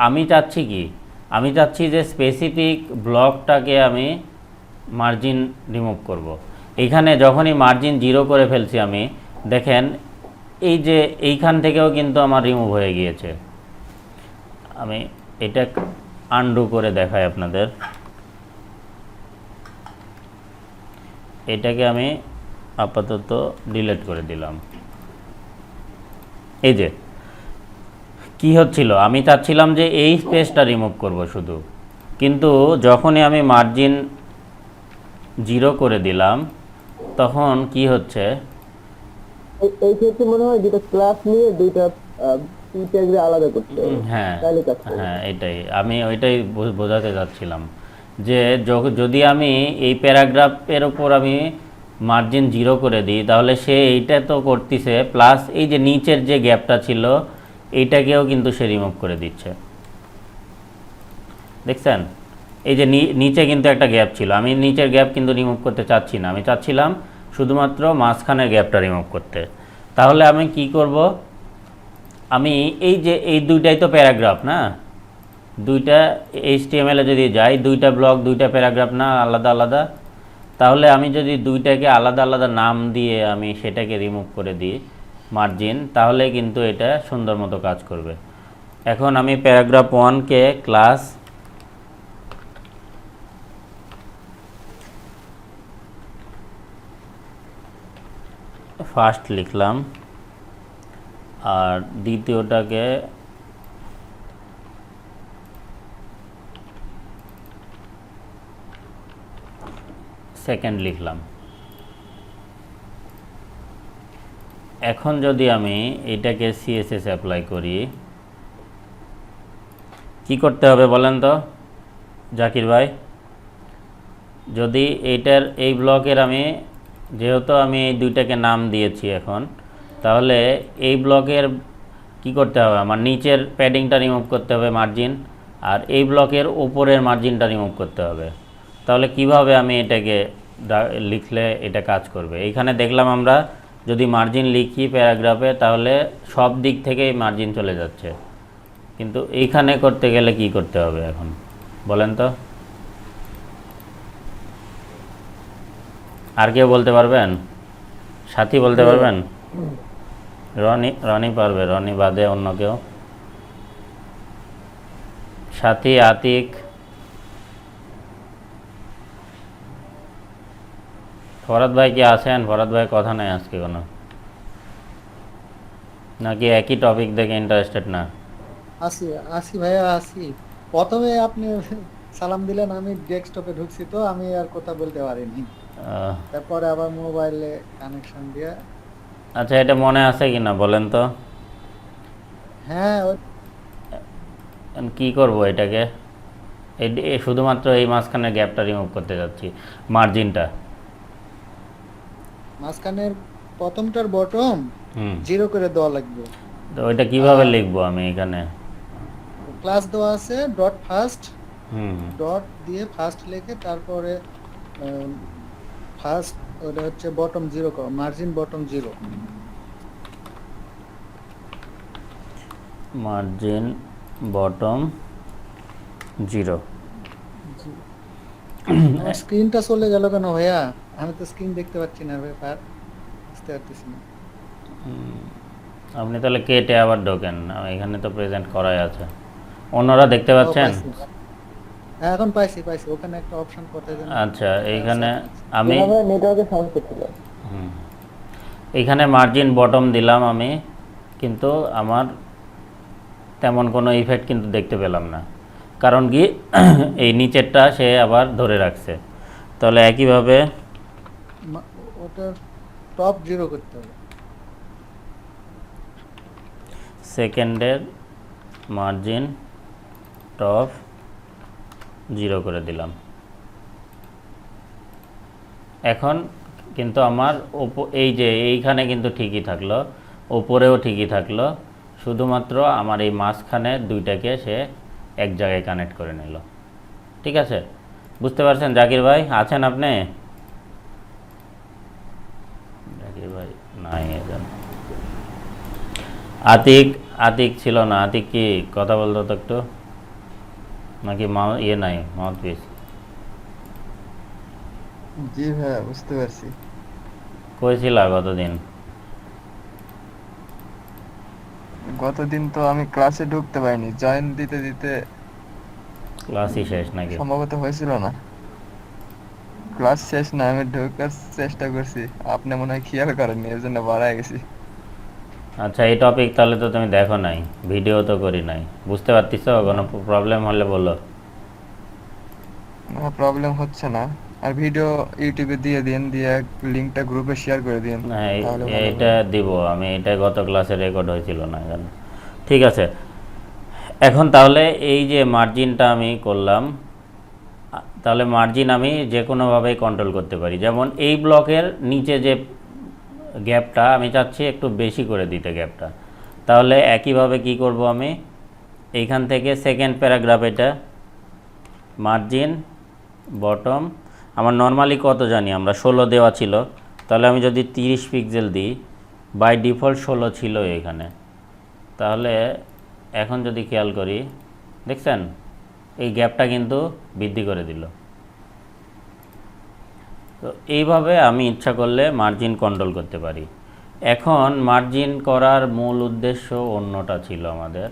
আমি চাচ্ছি কি, আমি চাচ্ছি যে স্পেসিফিক ব্লকটাকে আমি মার্জিন রিমুভ করব। এখানে যখনই মার্জিন জিরো করে ফেলছি আমি, দেখেন এই যে এইখান থেকেও কিন্তু আমার রিমুভ হয়ে গিয়েছে। আমি এটা আনডু করে দেখাই আপনাদের। এটাকে আমি আপাতত ডিলিট করে দিলাম। এই যে কি হচ্ছিল, আমি চাচ্ছিলাম যে এই স্পেসটা রিমুভ করব শুধু, কিন্তু যখনই আমি মার্জিন 0 করে দিলাম তখন কি হচ্ছে, এই ক্ষেত্রে মনে হয় দুটো ক্লাস নিয়ে দুইটা প্যারাগ্রাফ আলাদা করতে হবে। হ্যাঁ তাহলে কাজ করবে। হ্যাঁ এটাই আমি ওইটাই বোঝাতে যাচ্ছিলাম যে যদি আমি এই প্যারাগ্রাফের ওপর আমি মার্জিন 0 করে দিই তাহলে সে এইটা তো করতেছে, প্লাস এই যে নিচের যে গ্যাপটা ছিল এইটাকেও কিন্তু সে রিমুভ করে দিচ্ছে। দেখছেন, এই যে নিচে কিন্তু একটা গ্যাপ ছিল, আমি নিচের গ্যাপ কিন্তু রিমুভ করতে চাচ্ছি না, আমি চাচ্ছিলাম শুধুমাত্র মাঝখানের গ্যাপটা রিমুভ করতে। তাহলে আমি কি করব, আমি এই যে এই দুইটাই তো প্যারাগ্রাফ না, দুইটা HTML-এ যদি যাই, দুইটা ব্লক দুইটা প্যারাগ্রাফ না আলাদা আলাদা, তাহলে আমি যদি দুইটাকে আলাদা আলাদা নাম দিয়ে আমি সেটাকে রিমুভ করে দিই মার্জিন, তাহলে কিন্তু এটা সুন্দর মতো কাজ করবে। এখন আমি প্যারাগ্রাফ 1-কে ক্লাস ফার্স্ট লিখলাম, আর দ্বিতীয়টাকে সেকেন্ড লিখলাম। এখন যদি আমি এটাকে CSS অ্যাপ্লাই করি, কি করতে হবে বলেন তো জাকির ভাই? যদি এইটার এই ব্লকের আমি যেহেতু আমি এই দুইটাকে নাম দিয়েছি এখন, তাহলে এই ব্লকের কি করতে হবে, আমার নিচের প্যাডিংটা রিমুভ করতে হবে মার্জিন, আর এই ব্লকের উপরের মার্জিনটা রিমুভ করতে হবে। তাহলে কিভাবে আমি এটাকে লিখলে এটা কাজ করবে? এইখানে দেখলাম আমরা যদি মার্জিন লিখি প্যারাগ্রাফে তাহলে সব দিক থেকেই মার্জিন চলে যাচ্ছে, কিন্তু এইখানে করতে গেলে কি করতে হবে এখন বলেন তো? আর কেউ বলতে পারবেন? সাথী বলতে পারবেন? রনি পারবে, রনি বাদে অন্য কেউ? সাথী, আতিক, ফরাদ ভাই কি আছেন? ফরাদ ভাই কথা নাই আজকে কোনো, নাকি একই টপিক দেখে ইন্টারেস্টেড না? আসি আসি ভাইয়া আসি। প্রথমে আপনি সালাম দিলেন, আমি ডেস্কটপে ঢুকছি তো আমি আর কথা বলতে পারিনি। তারপরে আবার মোবাইলে কানেকশন দিয়ে। আচ্ছা, এটা মনে আছে কিনা বলেন তো? হ্যাঁ কি করব এটাকে? শুধুমাত্র এই মাঝখানের গ্যাপটা রিমুভ করতে যাচ্ছি, মার্জিনটা। মাঝখানের প্রথমটার বটম হুম, 0 করে দেওয়া লাগবে। তো ওইটা কিভাবে লিখবো আমি এখানে? ক্লাস দেওয়া আছে ডট ফার্স্ট, হুম, ডট দিয়ে ফার্স্ট লিখে তারপরে ফার্স্ট ওটা হচ্ছে bottom 0 margin bottom 0। Margin bottom 0। আমার স্ক্রিনটা চলে গেল কেন ভাইয়া? আমি তো স্ক্রিন দেখতে পাচ্ছি না ব্যাপার, বুঝতে পারতেছি না। আপনি তাহলে কেটে আবার ঢোকেন, এখানে তো প্রেজেন্ট করাই আছে, অন্যরা দেখতে পাচ্ছেন? হ্যাঁ এখন পাইছি ওখানে একটা অপশন কোথায় যেন। আচ্ছা, এইখানে আমি নেটওয়ার্কের সমস্যা ছিল। এইখানে মার্জিন বটম দিলাম আমি, কিন্তু আমার তেমন কোনো ইফেক্ট কিন্তু দেখতে পেলাম না, কারণ কি এই নিচেরটা সে আবার ধরে রাখছে। তাহলে একইভাবে ওটা টপ 0 করতে হবে। সেকেন্ডের মার্জিন টপ 0 করে দিলাম। এখন কিন্তু আমার এই যে এইখানে কিন্তু ঠিকই থাকলো, ওপরেও ঠিকই থাকলো, শুধুমাত্র আমার এই মাঝখানে দুইটাকে সে এক জায়গায় কানেক্ট করে নিল। ঠিক আছে, বুঝতে পারছেন জাকির ভাই? আছেন আপনি? জাকির ভাই নাই এখন। আতিক ছিল না, আতিক কি কথা বলতো তো একটু, নাকি ইয়ে নাই মাউথ পিস? জি ভাইয়া বুঝতে পারছি। কই ছিল কতদিন? গতদিন তো আমি ক্লাসে ঢুকতে পারিনি, জয়েন দিতে দিতে ক্লাসই শেষ নাকি? সম্ভবত হয়েছিল না। ক্লাস শেষ না, আমি ঢোকার চেষ্টা করছি, আপনি মনে হয় খেয়াল করেননি, এর জন্য বাড়ায় গেছি। আচ্ছা, এই টপিক তাহলে তো তুমি দেখো নাই, ভিডিও তো করি নাই, বুঝতে পারতেছো? কোনো প্রবলেম হলে বলো। না, প্রবলেম হচ্ছে না। আর ভিডিও ইউটিউবে দিয়ে দিন, দিয়ে লিংকটা গ্রুপে শেয়ার করে দিন, হ্যাঁ, তাহলে ভালো হবে। এটা দিব আমি, এটা গত ক্লাসে রেকর্ড হয়েছিল না কেন? ঠিক আছে, এখন তাহলে এই যে মার্জিনটা আমি করলাম, তাহলে মার্জিন আমি যে কোনোভাবেই কন্ট্রোল করতে পারি। যেমন এই ব্লকের নিচে যে গ্যাপটা আমি চাচ্ছি একটু বেশি করে দিতে গ্যাপটা, তাহলে একইভাবে কি করব আমি, এইখান থেকে সেকেন্ড প্যারাগ্রাফ, এটা মার্জিন বটম, আমার নর্মালি কত জানি আমরা, 16 দেওয়া ছিল, তাহলে আমি যদি 30 পিক্সেল দিই, বাই ডিফল্ট 16 ছিল এখানে, তাহলে এখন যদি খেয়াল করি, দেখছেন এই গ্যাপটা কিন্তু বৃদ্ধি করে দিল। তো এইভাবে আমি ইচ্ছা করলে মার্জিন কন্ট্রোল করতে পারি। এখন মার্জিন করার মূল উদ্দেশ্য অন্যটা ছিল আমাদের।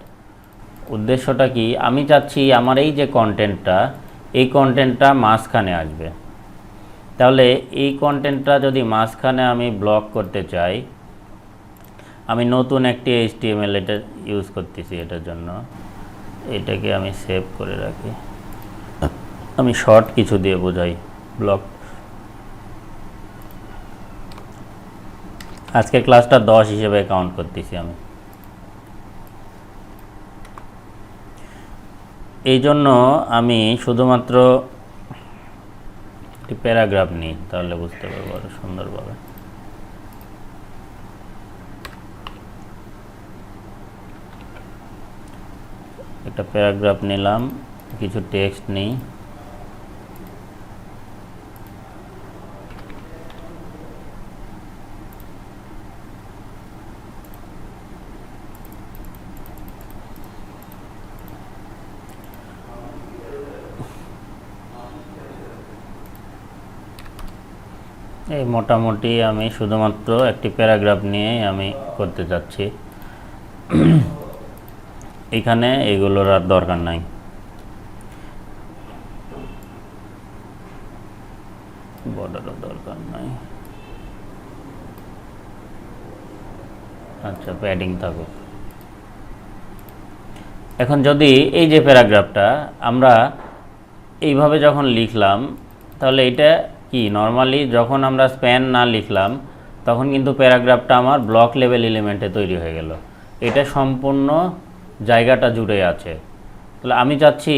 উদ্দেশ্যটা কি, আমি চাচ্ছি আমার এই যে কন্টেন্টটা, এই কন্টেন্টটা মাঝখানে আসবে। তাহলে এই কন্টেন্টটা যদি মাঝখানে আমি ব্লক করতে চাই, আমি নতুন একটি HTML এটা ইউজ করতেছি এটার জন্য, এটাকে আমি সেভ করে রাখি, আমি শর্ট কিছু দিয়ে বোঝাই। ব্লক, আজকের ক্লাসটা 10 হিসেবে কাউন্ট করতেছি আমি। এই জন্য আমি শুধুমাত্র একটি প্যারাগ্রাফ নিই, তাহলে বুঝতে পারবো আরো সুন্দরভাবে। একটা প্যারাগ্রাফ নিলাম, কিছু টেক্সট নিই, এই মোটামুটি আমি শুধুমাত্র একটি প্যারাগ্রাফ নিয়েই আমি করতে চাচ্ছি। এখানে এগুলোর আর দরকার নাই। বর্ডারও দরকার নাই, আচ্ছা প্যাডিং থাকুক। এখন যদি এই যে প্যারাগ্রাফটা আমরা এইভাবে যখন লিখলাম, তাহলে এটা কি, নর্মালি যখন আমরা স্প্যান না লিখলাম তখন কিন্তু প্যারাগ্রাফটা আমার ব্লক লেভেল এলিমেন্টে তৈরি হয়ে গেল, এটা সম্পূর্ণ জায়গাটা জুড়ে আছে। তাহলে আমি চাচ্ছি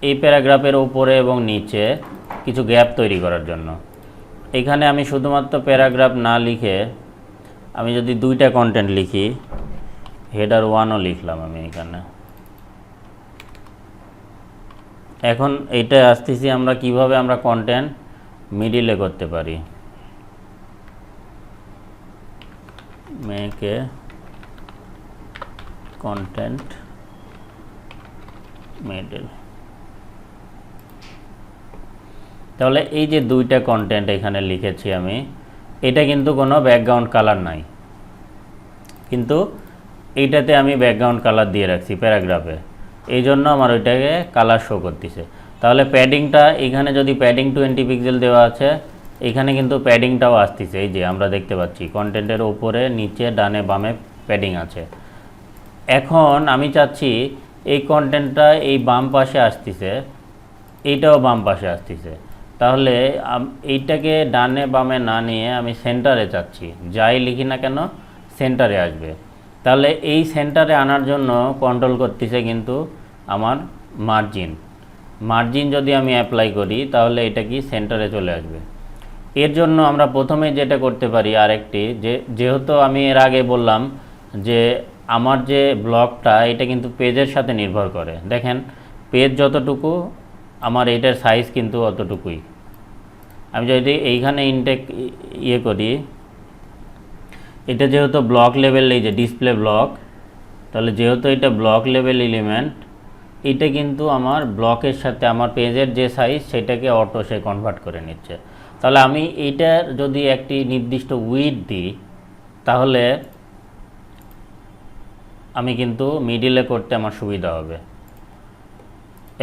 এই প্যারাগ্রাফের উপরে এবং নিচে কিছু গ্যাপ তৈরি করার জন্য। এখানে আমি শুধুমাত্র প্যারাগ্রাফ না লিখে আমি যদি দুইটা কন্টেন্ট লিখি, হেডার 1ও লিখলাম আমি এখানে। এখন এইটা আসতেছি আমরা কিভাবে আমরা কন্টেন্ট মিডিলে করতে পারি। Make a content middle. তাহলে এই যে দুইটা কন্টেন্ট এখানে লিখেছি আমি, এটা কিন্তু কোনো ব্যাকগ্রাউন্ড কালার নাই, কিন্তু এইটাতে আমি ব্যাকগ্রাউন্ড কালার দিয়ে রাখছি প্যারাগ্রাফে, এই জন্য আমার ওইটাকে কালার শো করতেছে। তাহলে প্যাডিংটা এখানে যদি প্যাডিং 20 পিক্সেল দেওয়া আছে, এখানে কিন্তু প্যাডিংটাও আসতেছে, এই যে আমরা দেখতে পাচ্ছি কন্টেন্টের উপরে নিচে ডানে বামে প্যাডিং আছে। এখন আমি চাচ্ছি এই কন্টেন্টটা এই বাম পাশে আসতেছে, এইটাও বাম পাশে আসতেছে, তাহলে এইটাকে ডানে বামে না নিয়ে আমি সেন্টারে চাচ্ছি, যাই লিখি না কেন সেন্টারে আসবে। তাহলে এই সেন্টারে আনার জন্য কন্ট্রোল করতেছে কিন্তু আমার মার্জিন। মার্জিন যদি আমি অ্যাপ্লাই করি তাহলে এটা কি সেন্টারে চলে আসবে। এর জন্য আমরা প্রথমে যেটা করতে পারি আরেকটি, যেহেতু আমি এর আগে বললাম যে আমার যে ব্লকটা এটা কিন্তু পেজের সাথে নির্ভর করে, দেখেন পেজ যতটুকু আমার এটার সাইজ কিন্তু অতটুকুই। আমি যদি এইখানে ইনটেক করি, এটা যেহেতু ব্লক লেভেল, এই যে ডিসপ্লে ব্লক, তাহলে যেহেতু এটা ব্লক লেভেল এলিমেন্ট, এটা কিন্তু আমার ব্লকের সাথে আমার পেজের যে সাইজ সেটাকে অটো সে কনভার্ট করে নিচ্ছে। তাহলে আমি এইটার যদি একটি নির্দিষ্ট উইডথ দিই, তাহলে আমি কিন্তু মিডিলে করতে আমার সুবিধা হবে।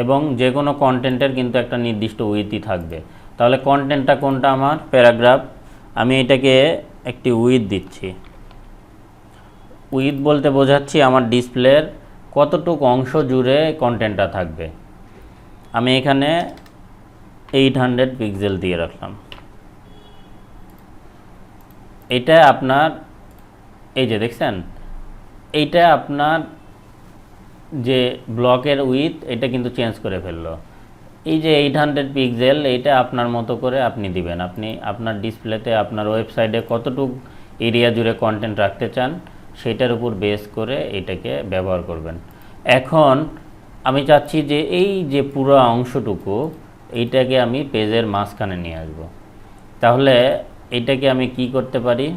এবং যে কোনো কন্টেন্টের কিন্তু একটা নির্দিষ্ট উইথই থাকবে। তাহলে কন্টেন্টটা কোনটা আমার? প্যারাগ্রাফ। আমি এটাকে একটি উইথ দিচ্ছি। উইথ বলতে বোঝাচ্ছি আমার ডিসপ্লের কতটুকু অংশ জুড়ে কন্টেন্টটা থাকবে। আমি এখানে 800 পিক্সেল দিয়ে রাখলাম। এটা আপনার এই যে দেখছেন, এইটা আপনার যে ব্লকের উইথ এটা কিন্তু চেঞ্জ করে ফেললো। এই যে 800 পিক্সেল, এইটা আপনার মতো করে আপনি দিবেন। আপনি আপনার ডিসপ্লেতে আপনার ওয়েবসাইটে কতটুকু এরিয়া জুড়ে কন্টেন্ট রাখতে চান সেটার উপর বেস করে এটাকে ব্যবহার করবেন। এখন আমি চাচ্ছি যে এই যে পুরো অংশটুকু এইটাকে আমি পেজের মাঝখানে নিয়ে আসব। তাহলে এটাকে আমি কি করতে পারি?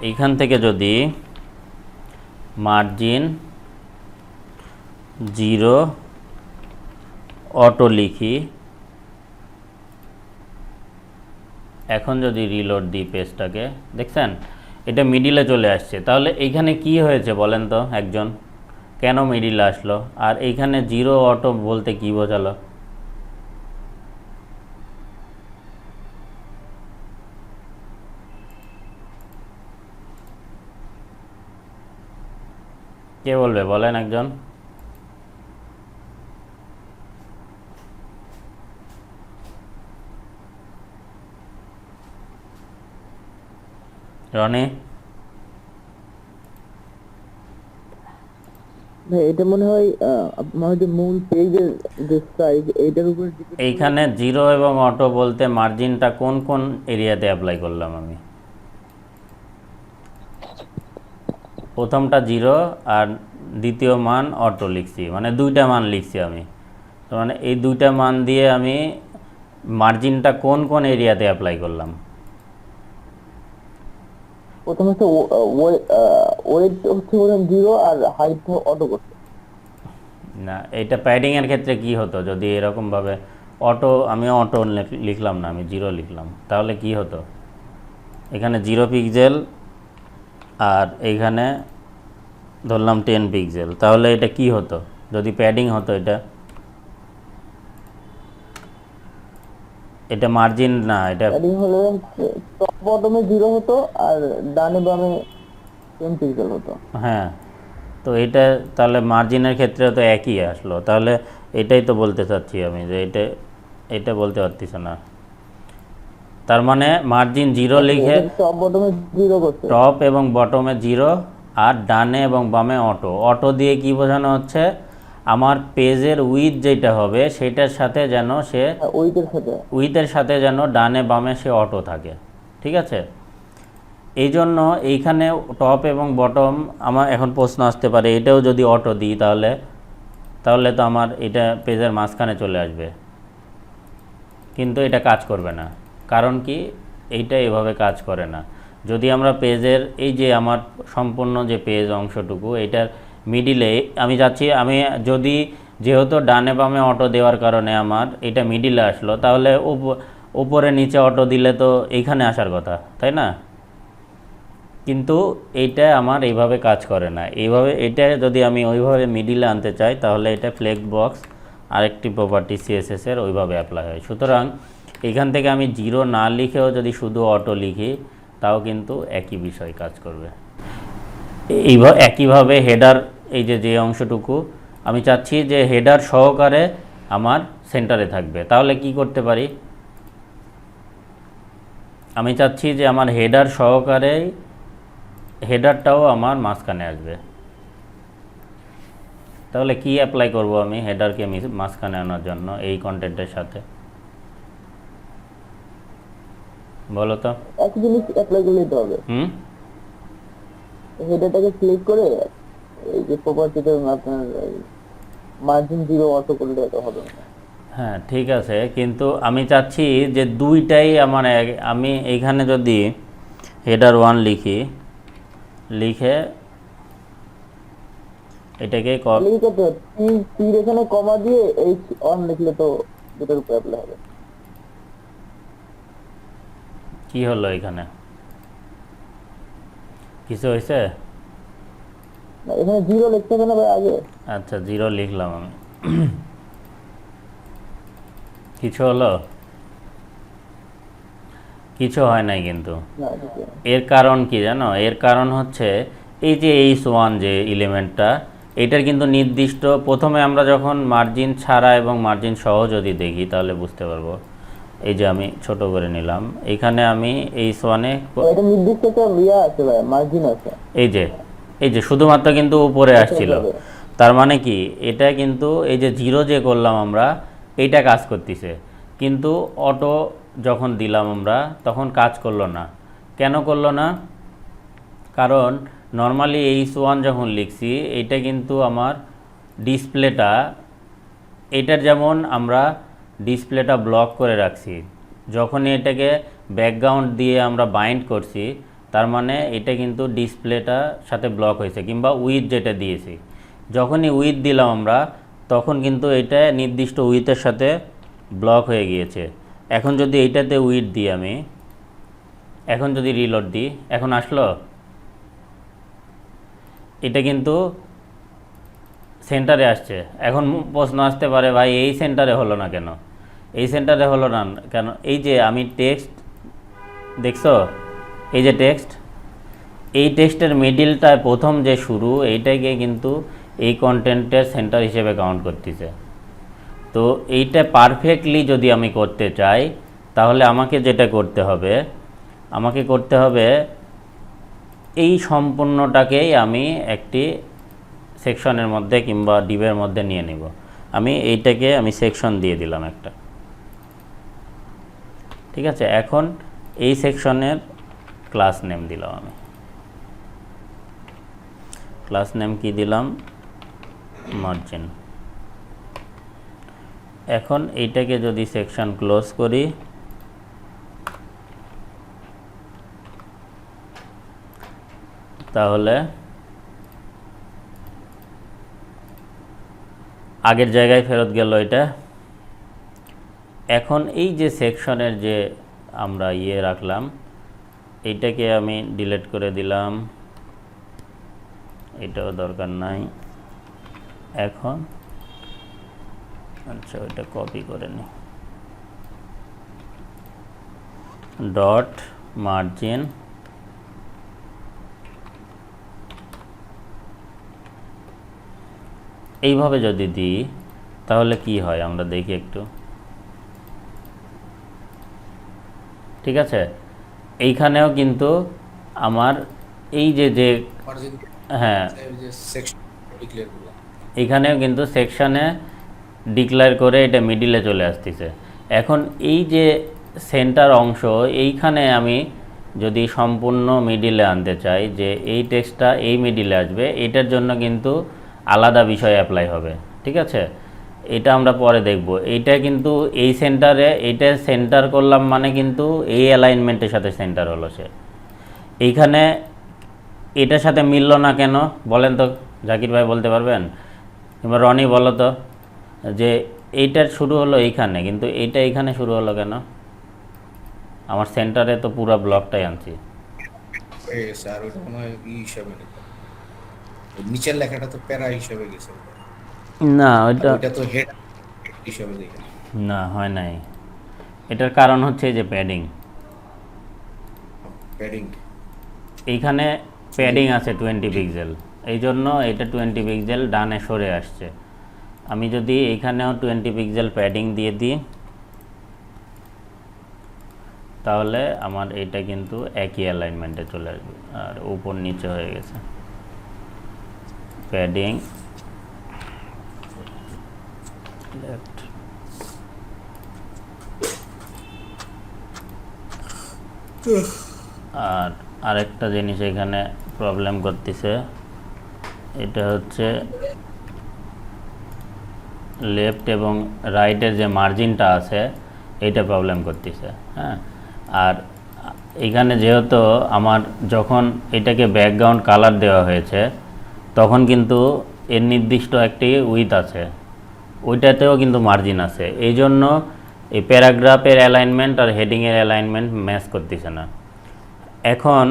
এইখান থেকে যদি মার্জিন 0 অটো লিখি, এখন যদি রিলোড দিই পেজটাকে, দেখছেন এটা মিডিলে চলে আসছে। তাহলে এইখানে কি হয়েছে বলেন তো একজন, কেন মিডিলে আসলো? আর এইখানে 0 অটো বলতে কি বোঝালো? কে বলবে বলেন একজন? রনি? ভাই এটা মনে হয় আমার যে মূল পেজের যে সাইজ এইটার উপর এইখানে 0 এবং অটো বলতে মার্জিনটা কোন কোন এরিয়াতে অ্যাপ্লাই করলাম আমি? প্রথমটা 0 আর দ্বিতীয় মান অটো লিখছি, মানে দুইটা মান লিখছি আমি। তার মানে এই দুইটা মান দিয়ে আমি মার্জিনটা কোন কোন এরিয়াতে অ্যাপ্লাই করলাম? প্রথমে হচ্ছে ওয়েট হচ্ছে বলেন 0 আর হাইট অটো করতে। না, এটা প্যাডিংয়ের ক্ষেত্রে কি হতো যদি এরকমভাবে অটো, আমি অটো লিখলাম না, আমি 0 লিখলাম, তাহলে কি হতো? এখানে 0 পিক্সেল আর এইখানে ধরলাম 10 পিক্সেল, তাহলে এটা কি হতো যদি প্যাডিং হতো? এটা মার্জিন না, এটা প্যাডিং হলে টপ বটমে 0 হতো আর ডানে বামে 10 পিক্সেল হতো। হ্যাঁ, তো এটা তাহলে মার্জিনের ক্ষেত্রে তো একই আসলো। তাহলে এটাই তো বলতে চাচ্ছি আমি যে এটা বলতে পারতেছে না। তার মানে মার্জিন 0 লিখে টপ বটমে 0 করতে, টপ এবং বটমে 0 আর ডানে এবং বামে অটো। অটো দিয়ে কি বোঝানো হচ্ছে? আমার পেজের উইথ যেটা হবে সেটার সাথে যেন সে উইথের সাথে যেন ডানে বামে সে অটো থাকে। ঠিক আছে? এই জন্য এইখানে টপ এবং বটম, আমার এখন প্রশ্ন আসতে পারে এটাও যদি অটো দিই তাহলে তো আমার এটা পেজের মাঝখানে চলে আসবে, কিন্তু এটা কাজ করবে না। কারণ কি? এইটা এভাবে কাজ করে না। যদি আমরা পেজের এই যে আমার সম্পূর্ণ যে পেজ অংশটুকু এটার মিডিলে আমি যাচ্ছি, আমি যদি যেহেতু ডানে বামে অটো দেওয়ার কারণে আমার এটা মিডিলে আসলো, তাহলে উপরে নিচে অটো দিলে তো এইখানে আসার কথা, তাই না? কিন্তু এইটা আমার এইভাবে কাজ করে না। এইভাবে এটা যদি আমি ওইভাবে মিডিলে আনতে চাই তাহলে এটা ফ্লেক্স বক্স আরেকটি প্রপার্টি সিএসএস এর ওইভাবে অ্যাপ্লাই হয়। সুতরাং এখান থেকে আমি 0 না লিখেও যদি শুধু অটো লিখি তাও কিন্তু একই বিষয় কাজ করবে। একইভাবে হেডার, এই যে অংশটুকু আমি চাচ্ছি যে হেডার সহকারে আমার সেন্টারে থাকবে, তাহলে কি করতে পারি? আমি চাচ্ছি যে আমার হেডার সহকারে হেডারটাও আমার মাঝখানে আসবে। তাহলে কি অ্যাপ্লাই করব আমি হেডারকে মাঝখানে আনার জন্য এই কন্টেন্টের সাথে? বলো তো। এক জিনিস অ্যাপ্লাই করলেই তো হবে। হেডারটাকে সিলেক্ট করে এই যে প্রপার্টিতে আপনার মার্জিন 0 অটো করলে তো হবে না। হ্যাঁ ঠিক আছে, কিন্তু আমি চাচ্ছি যে দুইটাই আমার আমি এইখানে যদি হেডার 1 লিখে এটাকে তীর এখানে কমা দিয়ে H1 লিখলে তো দুটোর উপর অ্যাপ্লাই হবে। কি হলো এখানে? কিছু হয়েছে? না, এখানে 0 লিখতে হবে না ভাই আগে? আচ্ছা 0 লিখলাম আমি। কিছু হলো? কিছু হয় নাই কিন্তু। না ঠিক আছে। এর কারণ কি জানো? এর কারণ হচ্ছে এই যে H1 যে এলিমেন্টটা, এটার কিন্তু নির্দিষ্ট, প্রথমে আমরা যখন মার্জিন ছাড়া এবং মার্জিন সহ যদি দেখি তাহলে বুঝতে পারবো। এই যে আমি ছোট করে নিলাম, এখানে আমি H1-এ এটা নির্দিষ্ট একটা আছে ভাই, মার্জিন আছে। এই যে শুধুমাত্র কিন্তু উপরে আসছিল, তার মানে কি এটা কিন্তু এই যে 0 যে করলাম আমরা, এইটা কাজ করতেছে, কিন্তু অটো যখন দিলাম আমরা তখন কাজ করলো না। কেন করলো না? কারণ নর্মালি H1 যখন লিখছি এইটা কিন্তু আমার ডিসপ্লেটা, এটার যেমন আমরা ডিসপ্লেটা ব্লক করে রাখছি, যখনই এটাকে ব্যাকগ্রাউন্ড দিয়ে আমরা বাইন্ড করছি তার মানে এটা কিন্তু ডিসপ্লেটা সাথে ব্লক হয়েছে, কিংবা উইথ যেটা দিয়েছি, যখনই উইথ দিলাম আমরা তখন কিন্তু এটা নির্দিষ্ট উইথের সাথে ব্লক হয়ে গিয়েছে। এখন যদি এইটাতে উইথ দিই আমি, এখন যদি রিলোড দিই, এখন আসলো, এটা কিন্তু সেন্টারে আসছে। এখন প্রশ্ন আসতে পারে ভাই এই সেন্টারে হলো না কেন? এই সেন্টারে হলো না কেন? এই যে আমি টেক্সট দেখছো, এই যে টেক্সট, এই টেক্সটের মিডিলটায় প্রথম যে শুরু, এইটাকে কিন্তু এই কন্টেন্টের সেন্টার হিসেবে কাউন্ট করতেছে। তো এইটা পারফেক্টলি যদি আমি করতে চাই তাহলে আমাকে যেটা করতে হবে, এই সম্পূর্ণটাকেই আমি একটি সেকশনের মধ্যে কিংবা ডিভের মধ্যে নিয়ে নিব। আমি এইটাকে আমি সেকশন দিয়ে দিলাম একটা, ঠিক আছে। এখন এই সেকশনের ক্লাস নেম দিলাম আমি, ক্লাস নেম কি দিলাম? মার্জিন। এখন এইটাকে যদি সেকশন ক্লোজ করি, তাহলে আগের জায়গায় ফেরত গেল এটা। এখন এই যে সেকশনের যে আমরা রাখলাম, এইটাকে আমি ডিলিট করে দিলাম, এটাও দরকার নাই এখন। আচ্ছা ওইটা কপি করে নিই, ডট মার্জিন, এইভাবে যদি দিই তাহলে কি হয় আমরা দেখি একটু, ঠিক আছে। এইখানেও কিন্তু আমার এই যে মার্জিন, হ্যাঁ, এই যে সেকশন ডিক্লেয়ার করলাম, এইখানেও কিন্তু সেকশানে ডিক্লেয়ার করে এটা মিডিলে চলে আসতেছে। এখন এই যে সেন্টার অংশ, এইখানে আমি যদি সম্পূর্ণ মিডিলে আনতে চাই, যে এই টেক্সটটা এই মিডিলে আসবে, এটার জন্য কিন্তু আলাদা বিষয় অ্যাপ্লাই হবে, ঠিক আছে। এটা আমরা পরে দেখব। এইটা কিন্তু এই সেন্টারে, এইটা সেন্টার করলাম মানে কিন্তু এই অ্যালাইনমেন্টের সাথে সেন্টার হলো সে। এইখানে এটার সাথে মিলল না কেন বলেন তো, জাকির ভাই বলতে পারবেন? কিংবা রনি বলো তো, যে এইটার শুরু হলো এইখানে, কিন্তু এইটা এইখানে শুরু হলো কেন? আমার সেন্টারে তো পুরো ব্লকটাই আনছি। এই স্যার ওটা মনে হয় হিসাবে নিচের লেখাটা তো প্যারা হিসাবে গেছে, না ওইটা তো হেড হিসাবে দেখেন। না, হয় নাই। এটার কারণ হচ্ছে যে প্যাডিং, প্যাডিং এইখানে প্যাডিং আছে 20 পিক্সেল, এই জন্য এটা 20 পিক্সেল ডানে সরে আসছে। আমি যদি এইখানেও 20 পিক্সেল প্যাডিং দিয়ে দিই তাহলে আমার এটা কিন্তু একই অ্যালাইনমেন্টে চলে আসবে, আর উপর নিচে হয়ে গেছে। প্যাডিং লেফট, আর আরেকটা জিনিস এখানে প্রবলেম করতেছে, এটা হচ্ছে লেফট এবং রাইটের যে মার্জিনটা আছে এইটা প্রবলেম করতেছে, হ্যাঁ। আর এখানে যেহেতু আমার যখন এটাকে ব্যাকগ্রাউন্ড কালার দেওয়া হয়েছে তখন কিন্তু এর নির্দিষ্ট একটি উইথ আছে, ওইটাতেও কিন্তু মার্জিন আছে, এই জন্য এই প্যারাগ্রাফের অ্যালাইনমেন্ট আর হেডিংয়ের অ্যালাইনমেন্ট ম্যাচ করতেছে না। এখন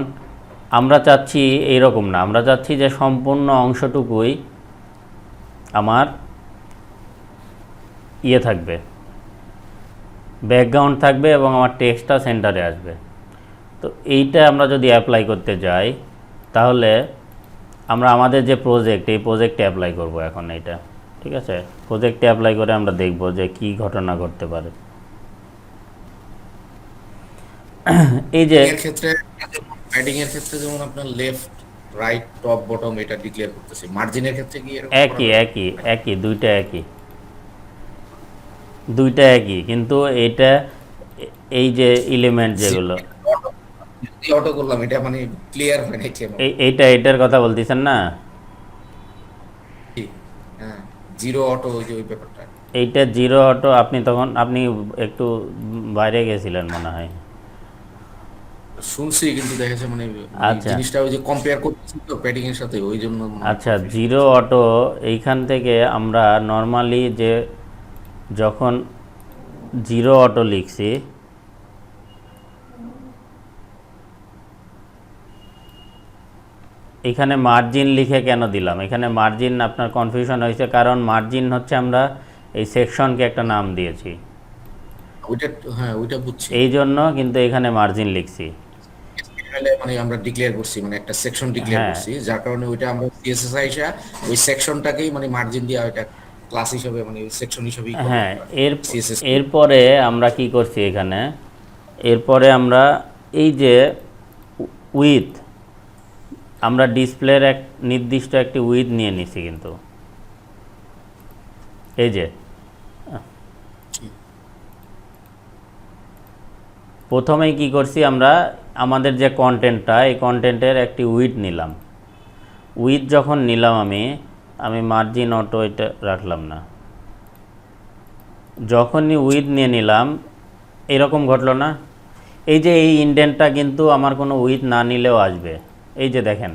আমরা চাচ্ছি এইরকম না, আমরা চাচ্ছি যে সম্পূর্ণ অংশটুকুই আমার ইয়ে থাকবে, ব্যাকগ্রাউন্ড থাকবে এবং আমার টেক্সটটা সেন্টারে আসবে। তো এইটা আমরা যদি অ্যাপ্লাই করতে যাই তাহলে আমরা আমাদের যে প্রজেক্ট, এই প্রজেক্টে অ্যাপ্লাই করব এখন এইটা। ঠিক আছে, প্রজেক্টে অ্যাপ্লাই করে আমরা দেখব যে কি ঘটনা ঘটতে পারে। এই যে এর ক্ষেত্রে প্যাডিং এর ক্ষেত্রে যেমন আপনার লেফট রাইট টপ বটম এটা ডিক্লেয়ার করতেছি, মার্জিনের ক্ষেত্রে কি এরকম একই করা একই একই দুইটা একই, কিন্তু এটা এই যে এলিমেন্ট যেগুলো, অটো করলাম, এটা মানে ক্লিয়ার হয় না কেন? এটার কথা বলতেছেন না? হ্যাঁ, জিরো অটো ওই যে ওই ব্যাপারটা। এইটা জিরো অটো, আপনি একটু বাইরে গেছিলেন মনে হয়। শুনছি কিন্তু দেখেছে মানে আচ্ছা। জিনিসটা ওই যে কম্পেয়ার করতেছি তো প্যাডিং এর সাথে, ওই জন্য আচ্ছা, জিরো অটো এইখান থেকে আমরা নর্মালি যে যখন জিরো অটো লিখছি, এখানে মার্জিন লিখে কেন দিলাম? এখানে মার্জিন আপনার কনফিউশন হয়েছে, কারণ মার্জিন হচ্ছে আমরা এই সেকশনকে একটা নাম দিয়েছি, ওইটা, হ্যাঁ ওইটা বুঝছি। এই জন্য কিন্তু এখানে মার্জিন লিখছি। মানে আমরা ডিক্লেয়ার করছি, মানে একটা সেকশন ডিক্লেয়ার হ্যাঁ। করছি, যার কারণে ওইটা আমরা সিএসএস আইসা ওই সেকশনটাকেই মানে মার্জিন দিয়ে ওইটা ক্লাস হিসেবে মানে সেকশন হিসেবেই হ্যাঁ, সিএসএস। এরপরে আমরা কি করছি এখানে, এরপরে আমরা এই যে উইথ, আমরা ডিসপ্লের এক নির্দিষ্ট একটি উইথ নিয়ে নিছি কিন্তু, এই যে প্রথমেই কি করছি আমরা, আমাদের যে কন্টেন্টটা, এই কন্টেন্টের একটি উইথ নিলাম। উইথ যখন নিলাম আমি মার্জিন অটো এটা রাখলাম না, যখনই উইথ নিয়ে নিলাম এরকম ঘটলো না? এই যে এই ইন্ডেন্টটা কিন্তু আমার কোনো উইথ না নিলেও আসবে। এই যে দেখেন,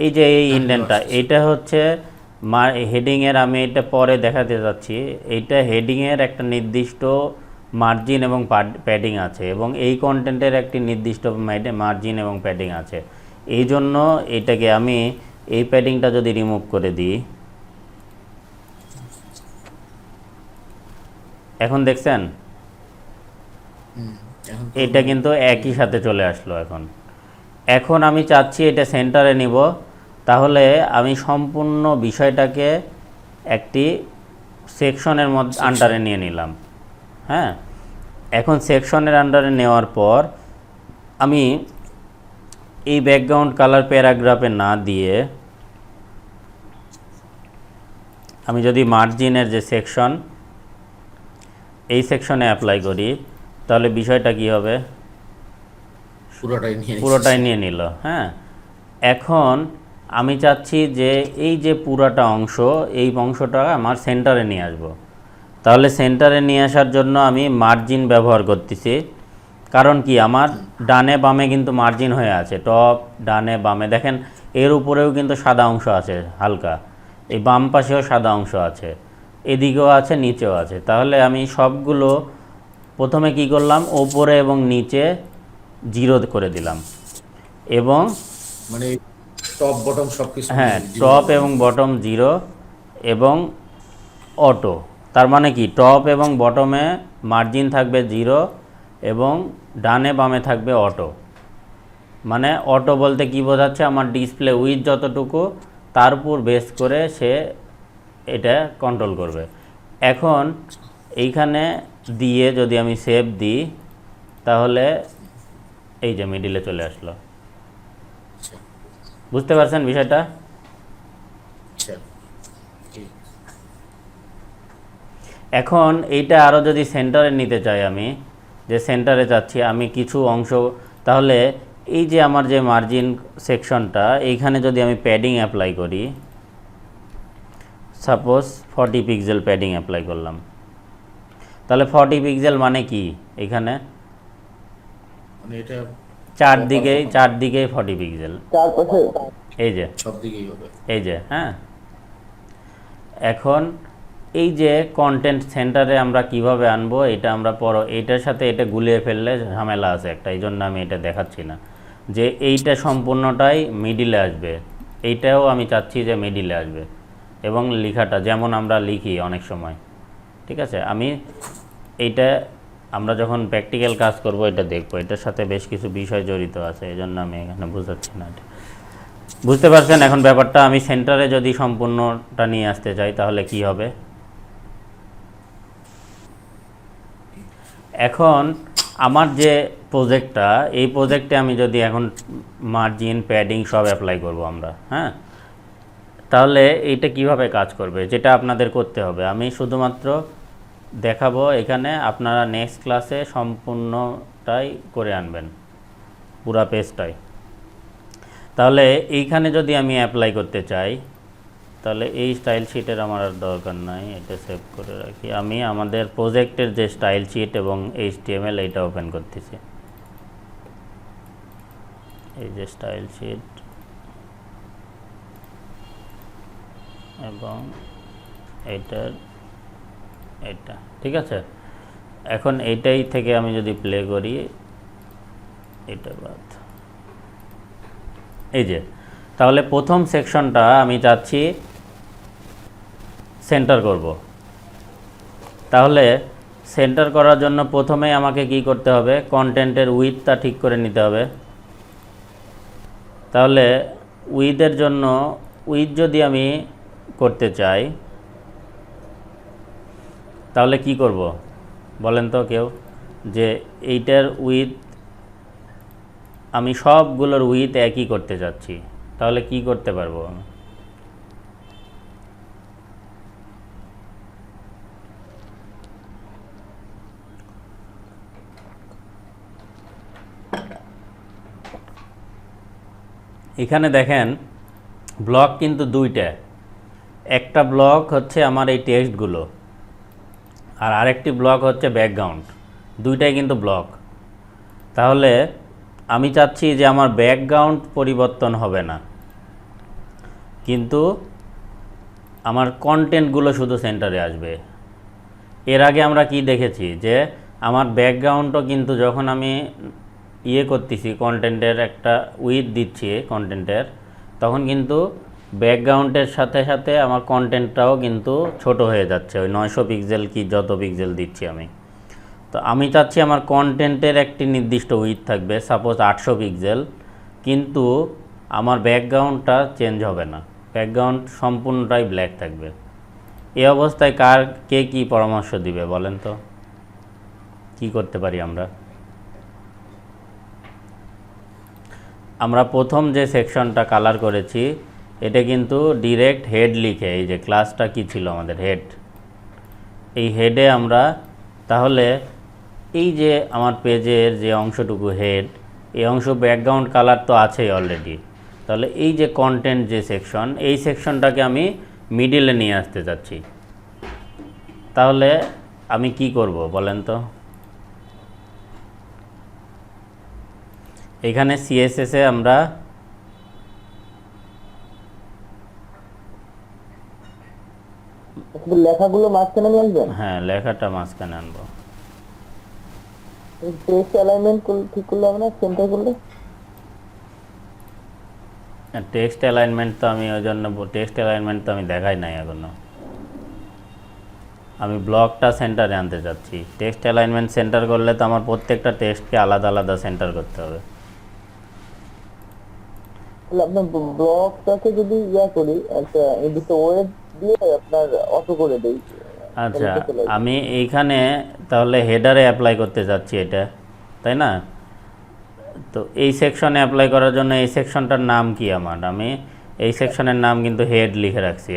এই যে এই ইন্ডেন্টটা, এইটা হচ্ছে হেডিংয়ের, আমি এটা পরে দেখাতে যাচ্ছি, এইটা হেডিংয়ের একটা নির্দিষ্ট মার্জিন এবং প্যাডিং আছে, এবং এই কন্টেন্টের একটি নির্দিষ্ট মার্জিন এবং প্যাডিং আছে। এই জন্য এটাকে আমি এই প্যাডিংটা যদি রিমুভ করে দিই, এখন দেখছেন এটা কিন্তু একই সাথে চলে আসলো। এখন আমি চাচ্ছি এটা সেন্টারে নিব, তাহলে আমি সম্পূর্ণ বিষয়টাকে একটি সেকশনের মধ্যে আন্ডারে নিয়ে নিলাম। হ্যাঁ, এখন সেকশনের আন্ডারে নেওয়ার পর আমি এই ব্যাকগ্রাউন্ড কালার প্যারাগ্রাফে না দিয়ে আমি যদি মার্জিনের যে সেকশন, এই সেকশনে অ্যাপ্লাই করি, তাহলে বিষয়টা কি হবে? পুরোটাই নিয়ে নিল। হ্যাঁ, এখন আমি চাচ্ছি যে এই যে পুরাটা অংশ, এই অংশটা আমার সেন্টারে নিয়ে আসব। তাহলে সেন্টারে নিয়ে আসার জন্য আমি মার্জিন ব্যবহার করতেছি, কারণ কি আমার ডানে বামে কিন্তু মার্জিন হয়ে আছে, টপ ডানে বামে দেখেন, এর উপরেও কিন্তু সাদা অংশ আছে হালকা, এই বাম পাশেও সাদা অংশ আছে, এদিকেও আছে নিচেও আছে। তাহলে আমি সবগুলো প্রথমে কি করলাম, ওপরে এবং নিচে জিরো করে দিলাম, এবং মানে টপ বটম সবকিছু, হ্যাঁ টপ এবং বটম জিরো এবং অটো। তার মানে কি টপ এবং বটমে মার্জিন থাকবে জিরো এবং ডানে বামে থাকবে অটো। মানে অটো বলতে কি বোঝাচ্ছে, আমার ডিসপ্লে উইথ যতটুকু তার উপর বেস করে সে এটা কন্ট্রোল করবে। এখন এইখানে দিয়ে যদি আমি সেভ দিই, তাহলে এই যে মিডিলে চলে আসলো। বুঝতে পারছেন বিষয়টা? এখন এইটা আরও যদি সেন্টারে নিতে চাই, আমি যে সেন্টারে চাচ্ছি আমি কিছু অংশ, তাহলে এই যে আমার যে মার্জিন সেকশনটা, এইখানে যদি আমি প্যাডিং অ্যাপ্লাই করি, সাপোজ 40 পিক্সেল প্যাডিং অ্যাপ্লাই করলাম, তাহলে 40 পিক্সেল মানে কি, এখানে মানে এটা চারদিকেই 40 পিক্সেল, চারপাশে এই যে সব দিকেই হবে। এই যে। হ্যাঁ, এখন এই যে কন্টেন্ট সেন্টারে আমরা কিভাবে আনবো, এটা আমরা এইটার সাথে এটা গুলিয়ে ফেললে ঝামেলা আছে একটা, এই জন্য আমি এটা দেখাচ্ছি না। যে এইটা সম্পূর্ণটাই মিডিলে আসবে, এইটাও আমি চাচ্ছি যে মিডিলে আসবে, এবং লেখাটা যেমন আমরা লিখি অনেক সময়, ঠিক আছে। আমি এইটা আমরা যখন প্র্যাকটিক্যাল কাজ করব এটা দেখবো, এটার সাথে বেশ কিছু বিষয় জড়িত আছে, এই জন্য আমি এখানে বোঝাচ্ছি না এটা। বুঝতে পারছেন এখন ব্যাপারটা? আমি সেন্টারে যদি সম্পূর্ণটা নিয়ে আসতে চাই তাহলে কি হবে? এখন আমার যে প্রজেক্টটা, এই প্রজেক্টে আমি যদি এখন মার্জিন প্যাডিং সব অ্যাপ্লাই করব আমরা, হ্যাঁ, তাহলে এইটা কিভাবে কাজ করবে যেটা আপনাদের করতে হবে আমি শুধুমাত্র দেখাবো এখানে, আপনারা নেক্সট ক্লাসে সম্পূর্ণটাই করে আনবেন পুরা পেজটাই। তাহলে এইখানে যদি আমি অ্যাপ্লাই করতে চাই তাহলে এই স্টাইল শিটের আমার আর দরকার নাই, এটা সেভ করে রাখি। আমি আমাদের প্রজেক্টের যে স্টাইল শিট এবং HTML এইটা ওপেন করতেছি, এই যে স্টাইল শিট এবং এইটার এটা, ঠিক আছে। এখন এইটাই থেকে আমি যদি প্লে করি, এটা বাদ, এই যে, তাহলে প্রথম সেকশনটা আমি চাচ্ছি সেন্টার করব। তাহলে সেন্টার করার জন্য প্রথমে আমাকে কি করতে হবে? কন্টেন্টের উইথটা ঠিক করে নিতে হবে। তাহলে উইথের জন্য উইথ যদি আমি করতে চাই তাহলে কি করব বলেন তো কেউ? যে এইটার উইথ আমি সবগুলোর উইথ একই করতে চাচ্ছি, তাহলে কি করতে পারবো আমি? এখানে দেখেন ব্লক কিন্তু দুইটা, একটা ব্লক হচ্ছে আমার এই টেক্সটগুলো আর আরেকটি ব্লক হচ্ছে ব্যাকগ্রাউন্ড, দুইটাই কিন্তু ব্লক। তাহলে আমি চাচ্ছি যে আমার ব্যাকগ্রাউন্ড পরিবর্তন হবে না, কিন্তু আমার কন্টেন্টগুলো শুধু সেন্টারে আসবে। এর আগে আমরা কি দেখেছি যে আমার ব্যাকগ্রাউন্ডও কিন্তু যখন আমি করতেছি কন্টেন্টের একটা উইথ দিচ্ছি কন্টেন্টের, তখন কিন্তু ব্যাকগ্রাউন্ডের সাথে সাথে আমার কন্টেন্টটাও কিন্তু ছোট হয়ে যাচ্ছে, ওই 900 পিক্সেল কি যত পিক্সেল দিচ্ছি আমি। তো আমি চাচ্ছি আমার কন্টেন্টের একটি নির্দিষ্ট উইথ থাকবে, সাপোজ 800 পিক্সেল, কিন্তু আমার ব্যাকগ্রাউন্ডটা চেঞ্জ হবে না, ব্যাকগ্রাউন্ড সম্পূর্ণটাই ব্ল্যাক থাকবে। এই অবস্থায় কে কি পরামর্শ দিবে বলেন তো? কি করতে পারি আমরা? আমরা প্রথম যে সেকশনটা কালার করেছি এটা কিন্তু ডিরেক্ট হেড লিখে, এই যে ক্লাসটা কি ছিল আমাদের হেড, এই হেডে আমরা তাহলে এই যে আমার পেজের যে অংশটুকু হেড, এই অংশ ব্যাকগ্রাউন্ড কালার তো আছেই অলরেডি, তাহলে এই যে কন্টেন্ট যে সেকশন, এই সেকশনটাকে আমি মিডিলে নিয়ে আসতে চাচ্ছি। তাহলে আমি কি করব বলেন তো? এখানে CSS-এ আমরা লেখাগুলো মাঝখানে নিয়ে আসবেন, হ্যাঁ লেখাটা মাঝখানে আনবো। টেক্সট অ্যালাইনমেন্ট ঠিক করলে হবে না সেন্টার করলে? টেক্সট অ্যালাইনমেন্ট তো আমি ওই জন্য টেক্সট অ্যালাইনমেন্ট তো আমি দেখাই নাই এখনো, আমি ব্লকটা সেন্টারে আনতে চাচ্ছি। টেক্সট অ্যালাইনমেন্ট সেন্টার করলে তো আমার প্রত্যেকটা টেক্সটকে আলাদা আলাদা সেন্টার করতে হবে। তাহলে আপনার ব্লগটাকে যদি করি একটা এদিকে ওয়েব দিয়ে আপনার অটো করে দেই। আচ্ছা, আমি এইখানে তাহলে হেডারে অ্যাপ্লাই করতে চাচ্ছি এটা, তাই না? তো এই সেকশনে অ্যাপ্লাই করার জন্য এই সেকশনটার নাম কি আমার? আমি এই সেকশনের নাম কিন্তু হেড লিখে রাখছি,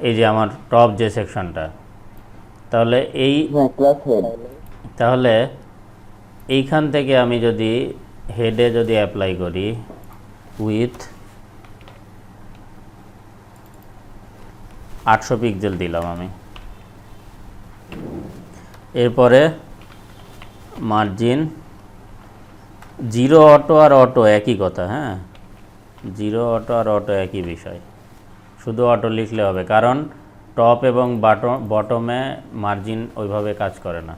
এই যে আমার টপ যে সেকশনটা। তাহলে ক্লাস হেড, তাহলে এইখান থেকে আমি যদি হেডে যদি অ্যাপ্লাই করি উইথ 800 পিক্সেল দিলাম আমি, এরপরে মার্জিন জিরো অটো আর অটো একই কথা, হ্যাঁ, জিরো অটো আর অটো একই বিষয়, শুধু অটো লিখলে হবে, কারণ টপ এবং বটমে মার্জিন ওইভাবে কাজ করে না।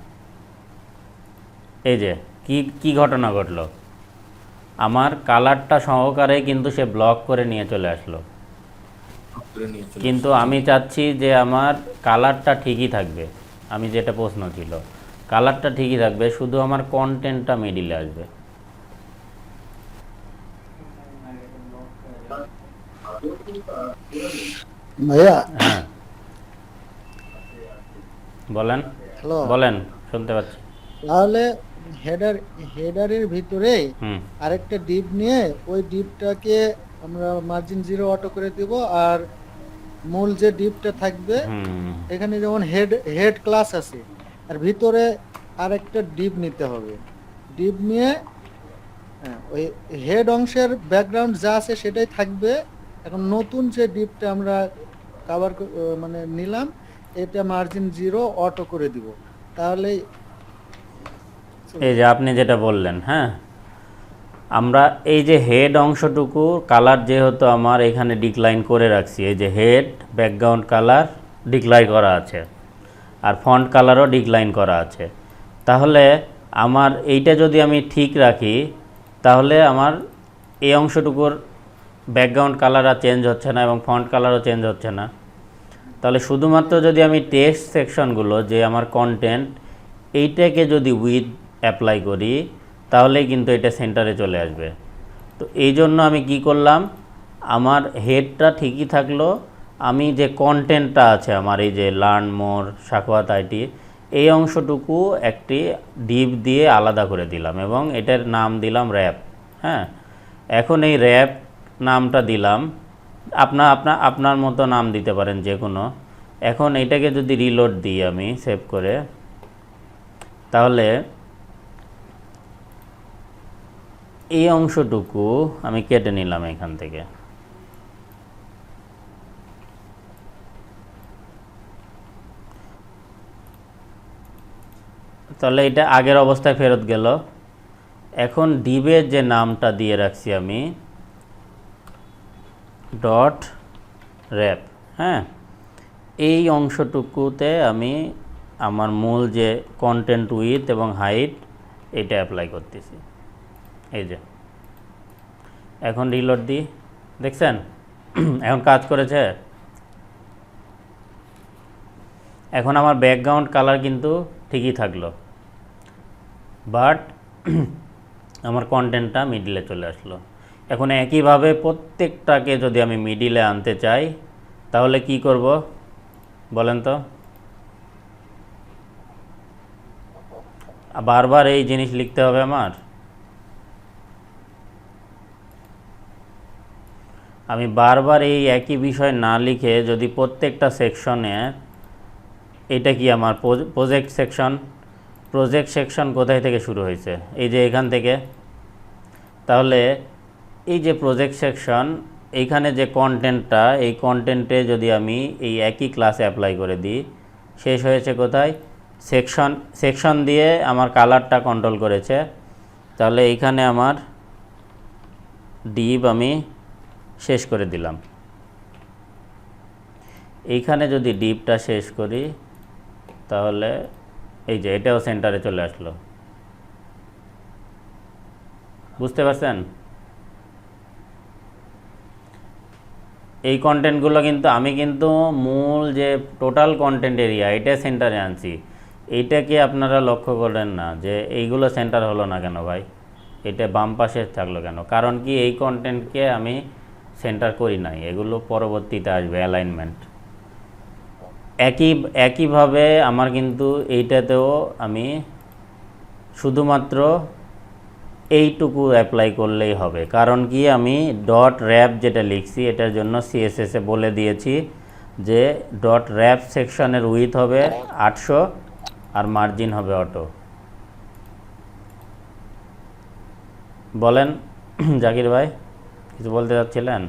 এই যে কি ঘটনা ঘটলো, আমার কালারটা সহকারে কিন্তু সে ব্লক করে নিয়ে চলে আসলো। করে নিয়ে চলে কিন্তু আমি চাচ্ছি যে আমার কালারটা ঠিকই থাকবে, আমি যেটা প্রশ্ন ছিল কালারটা ঠিকই থাকবে, শুধু আমার কন্টেন্টটা মিডিলে আসবে। ভাইয়া হ্যাঁ বলেন, হ্যালো, বলেন, শুনতে পাচ্ছি। তাহলে হেডারের ভিতরে হুম আরেকটা ডিপ নিয়ে ওই ডিপটাকে আমরা মার্জিন 0 অটো করে দিব, আর মূল যে ডিপটা থাকবে হুম এখানে যেমন হেড ক্লাস আছে, আর ভিতরে আরেকটা ডিপ নিতে হবে। ডিপ নিয়ে ওই হেড অংশের ব্যাকগ্রাউন্ড যা আছে সেটাই থাকবে। এখন নতুন যে ডিপটা আমরা মানে নিলাম, এটা মার্জিন 0 অটো করে দিব, তাহলে এই যে আপনি যেটা বললেন, হ্যাঁ আমরা এই যে হেড অংশটুকু কালার যেহেতু আমার এখানে ডিক্লাইন করে রাখছি, এই যে হেড ব্যাকগ্রাউন্ড কালার ডিক্লাইন করা আছে আর ফন্ট কালারও ডিক্লাইন করা আছে, তাহলে আমার এইটা যদি আমি ঠিক রাখি তাহলে আমার এই অংশটুকুর ব্যাকগ্রাউন্ড কালার আর চেঞ্জ হচ্ছে না এবং ফন্ট কালারও চেঞ্জ হচ্ছে না। তাহলে শুধুমাত্র যদি আমি টেক্সট সেকশনগুলো যে আমার কন্টেন্ট এইটাকে যদি উইথ অ্যাপ্লাই করি তাহলেই কিন্তু এটা সেন্টারে চলে আসবে। তো এই জন্য আমি কি করলাম, আমার হেডটা ঠিকই থাকলো, আমি যে কন্টেন্টটা আছে আমার এই যে লার্ন মোর সাখাওয়াত আইটি, এই অংশটুকু একটি ডিপ দিয়ে আলাদা করে দিলাম এবং এটার নাম দিলাম র্যাপ। হ্যাঁ, এখন এই র্যাপ নামটা দিলাম, আপনার মতো নাম দিতে পারেন যে কোনো। এখন এটাকে যদি রিলোড দিই আমি সেভ করে, তাহলে এই অংশটুকু আমি কেটে নিলাম এখান থেকে। তাহলে এটা আগের অবস্থায় ফেরত গেল। এখন ডিবের যে নামটা দিয়ে রাখছি আমি ডট র্যাপ, হ্যাঁ এই অংশটুকুতে আমি আমার মূল যে কন্টেন্ট উইথ এবং হাইট এটা অ্যাপ্লাই করতেছি। এই যে এখন রিলোড দিই, দেখছেন এখন কাজ করেছে। এখন আমার ব্যাকগ্রাউন্ড কালার কিন্তু ঠিকই থাকলো, বাট আমার কন্টেন্টটা মিডিলে চলে আসলো। এখন একইভাবে প্রত্যেকটাকে যদি আমি মিডিলে আনতে চাই তাহলে কি করব বলেন তো? বারবার এই জিনিস লিখতে হবে আমার? আমি বারবার এই একই বিষয় না লিখে যদি প্রত্যেকটা সেকশনে, এটা কি আমার প্রজেক্ট সেকশন কোথায় থেকে শুরু হয়েছে? এই যে এখান থেকে। তাহলে এই যে প্রজেক্ট সেকশন, এইখানে যে কন্টেন্টটা, এই কন্টেন্টে যদি আমি এই একই ক্লাসে অ্যাপ্লাই করে দিই, শেষ হয়েছে কোথায়? সেকশন দিয়ে আমার কালারটা কন্ট্রোল করেছে। তাহলে এইখানে আমার ডিপ আমি শেষ করে দিলাম। এইখানে যদি ডিপটা শেষ করি তাহলে এই যে এটাও সেন্টারে চলে আসলো। বুঝতে পারছেন? এই কন্টেন্টগুলো কিন্তু আমি মূল যে টোটাল কন্টেন্ট এরিয়া এটা সেন্টারে আনছি। এইটাকে আপনারা লক্ষ্য করেন না যে এইগুলো সেন্টার হলো না কেন ভাই, এটা বাম পাশে থাকলো কেন? কারণ কি এই কন্টেন্টকে আমি সেন্টার করি নাই, এগুলো পরবর্তীতে আসবে অ্যালাইনমেন্ট। একইভাবে আমার কিন্তু এইটাতেও আমি শুধুমাত্র এইটুকু অ্যাপ্লাই করলেই হবে। কারণ কি আমি ডট র্যাপ যেটা লিখছি এটার জন্য সিএসএসে বলে দিয়েছি যে ডট র্যাপ সেকশনের উইথ হবে 800 আর মার্জিন হবে অটো। বলেন জাকির ভাই, কিছু বলতে চাচ্ছিলেন?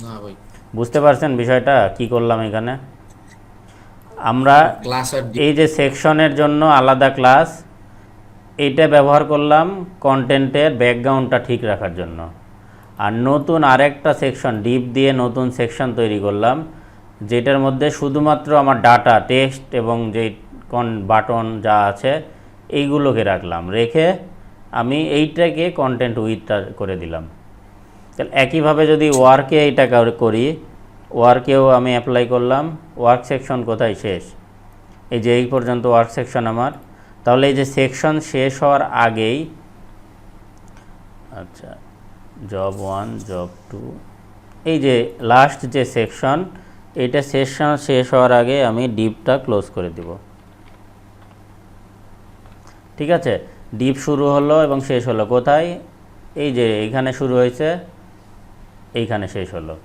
না ভাই, বুঝতে পারছেন বিষয়টা কি করলাম এখানে? আমরা ক্লাস আর এই যে সেকশনের জন্য আলাদা ক্লাস, এইটা ব্যবহার করলাম কন্টেন্টের ব্যাকগ্রাউন্ডটা ঠিক রাখার জন্য। আর নতুন আরেকটা সেকশন ডিপ দিয়ে নতুন সেকশন তৈরি করলাম, যেটার মধ্যে শুধুমাত্র আমার ডাটা টেক্সট এবং যে বাটন যা আছে এইগুলোকে রাখলাম। রেখে আমি এইটাকে কন্টেন্ট উইথটা করে দিলাম। তাহলে একইভাবে যদি ওয়ার্কে এইটা করি, ওয়ার্কেও আমি অ্যাপ্লাই করলাম, ওয়ার্ক সেকশন কোথায় শেষ, এই যে এই পর্যন্ত ওয়ার্ক সেকশন আমার। তাহলে এই যে সেকশন শেষ হওয়ার আগেই, আচ্ছা জব 1 জব 2, এই যে লাস্ট যে সেকশন, এইটা সেকশন শেষ হওয়ার আগে আমি ডিপটা ক্লোজ করে দিব। ঠিক আছে, ডিপ শুরু হলো এবং শেষ হলো কোথায়, এই যে এইখানে শুরু হয়েছে, এইখানে শেষ হলো।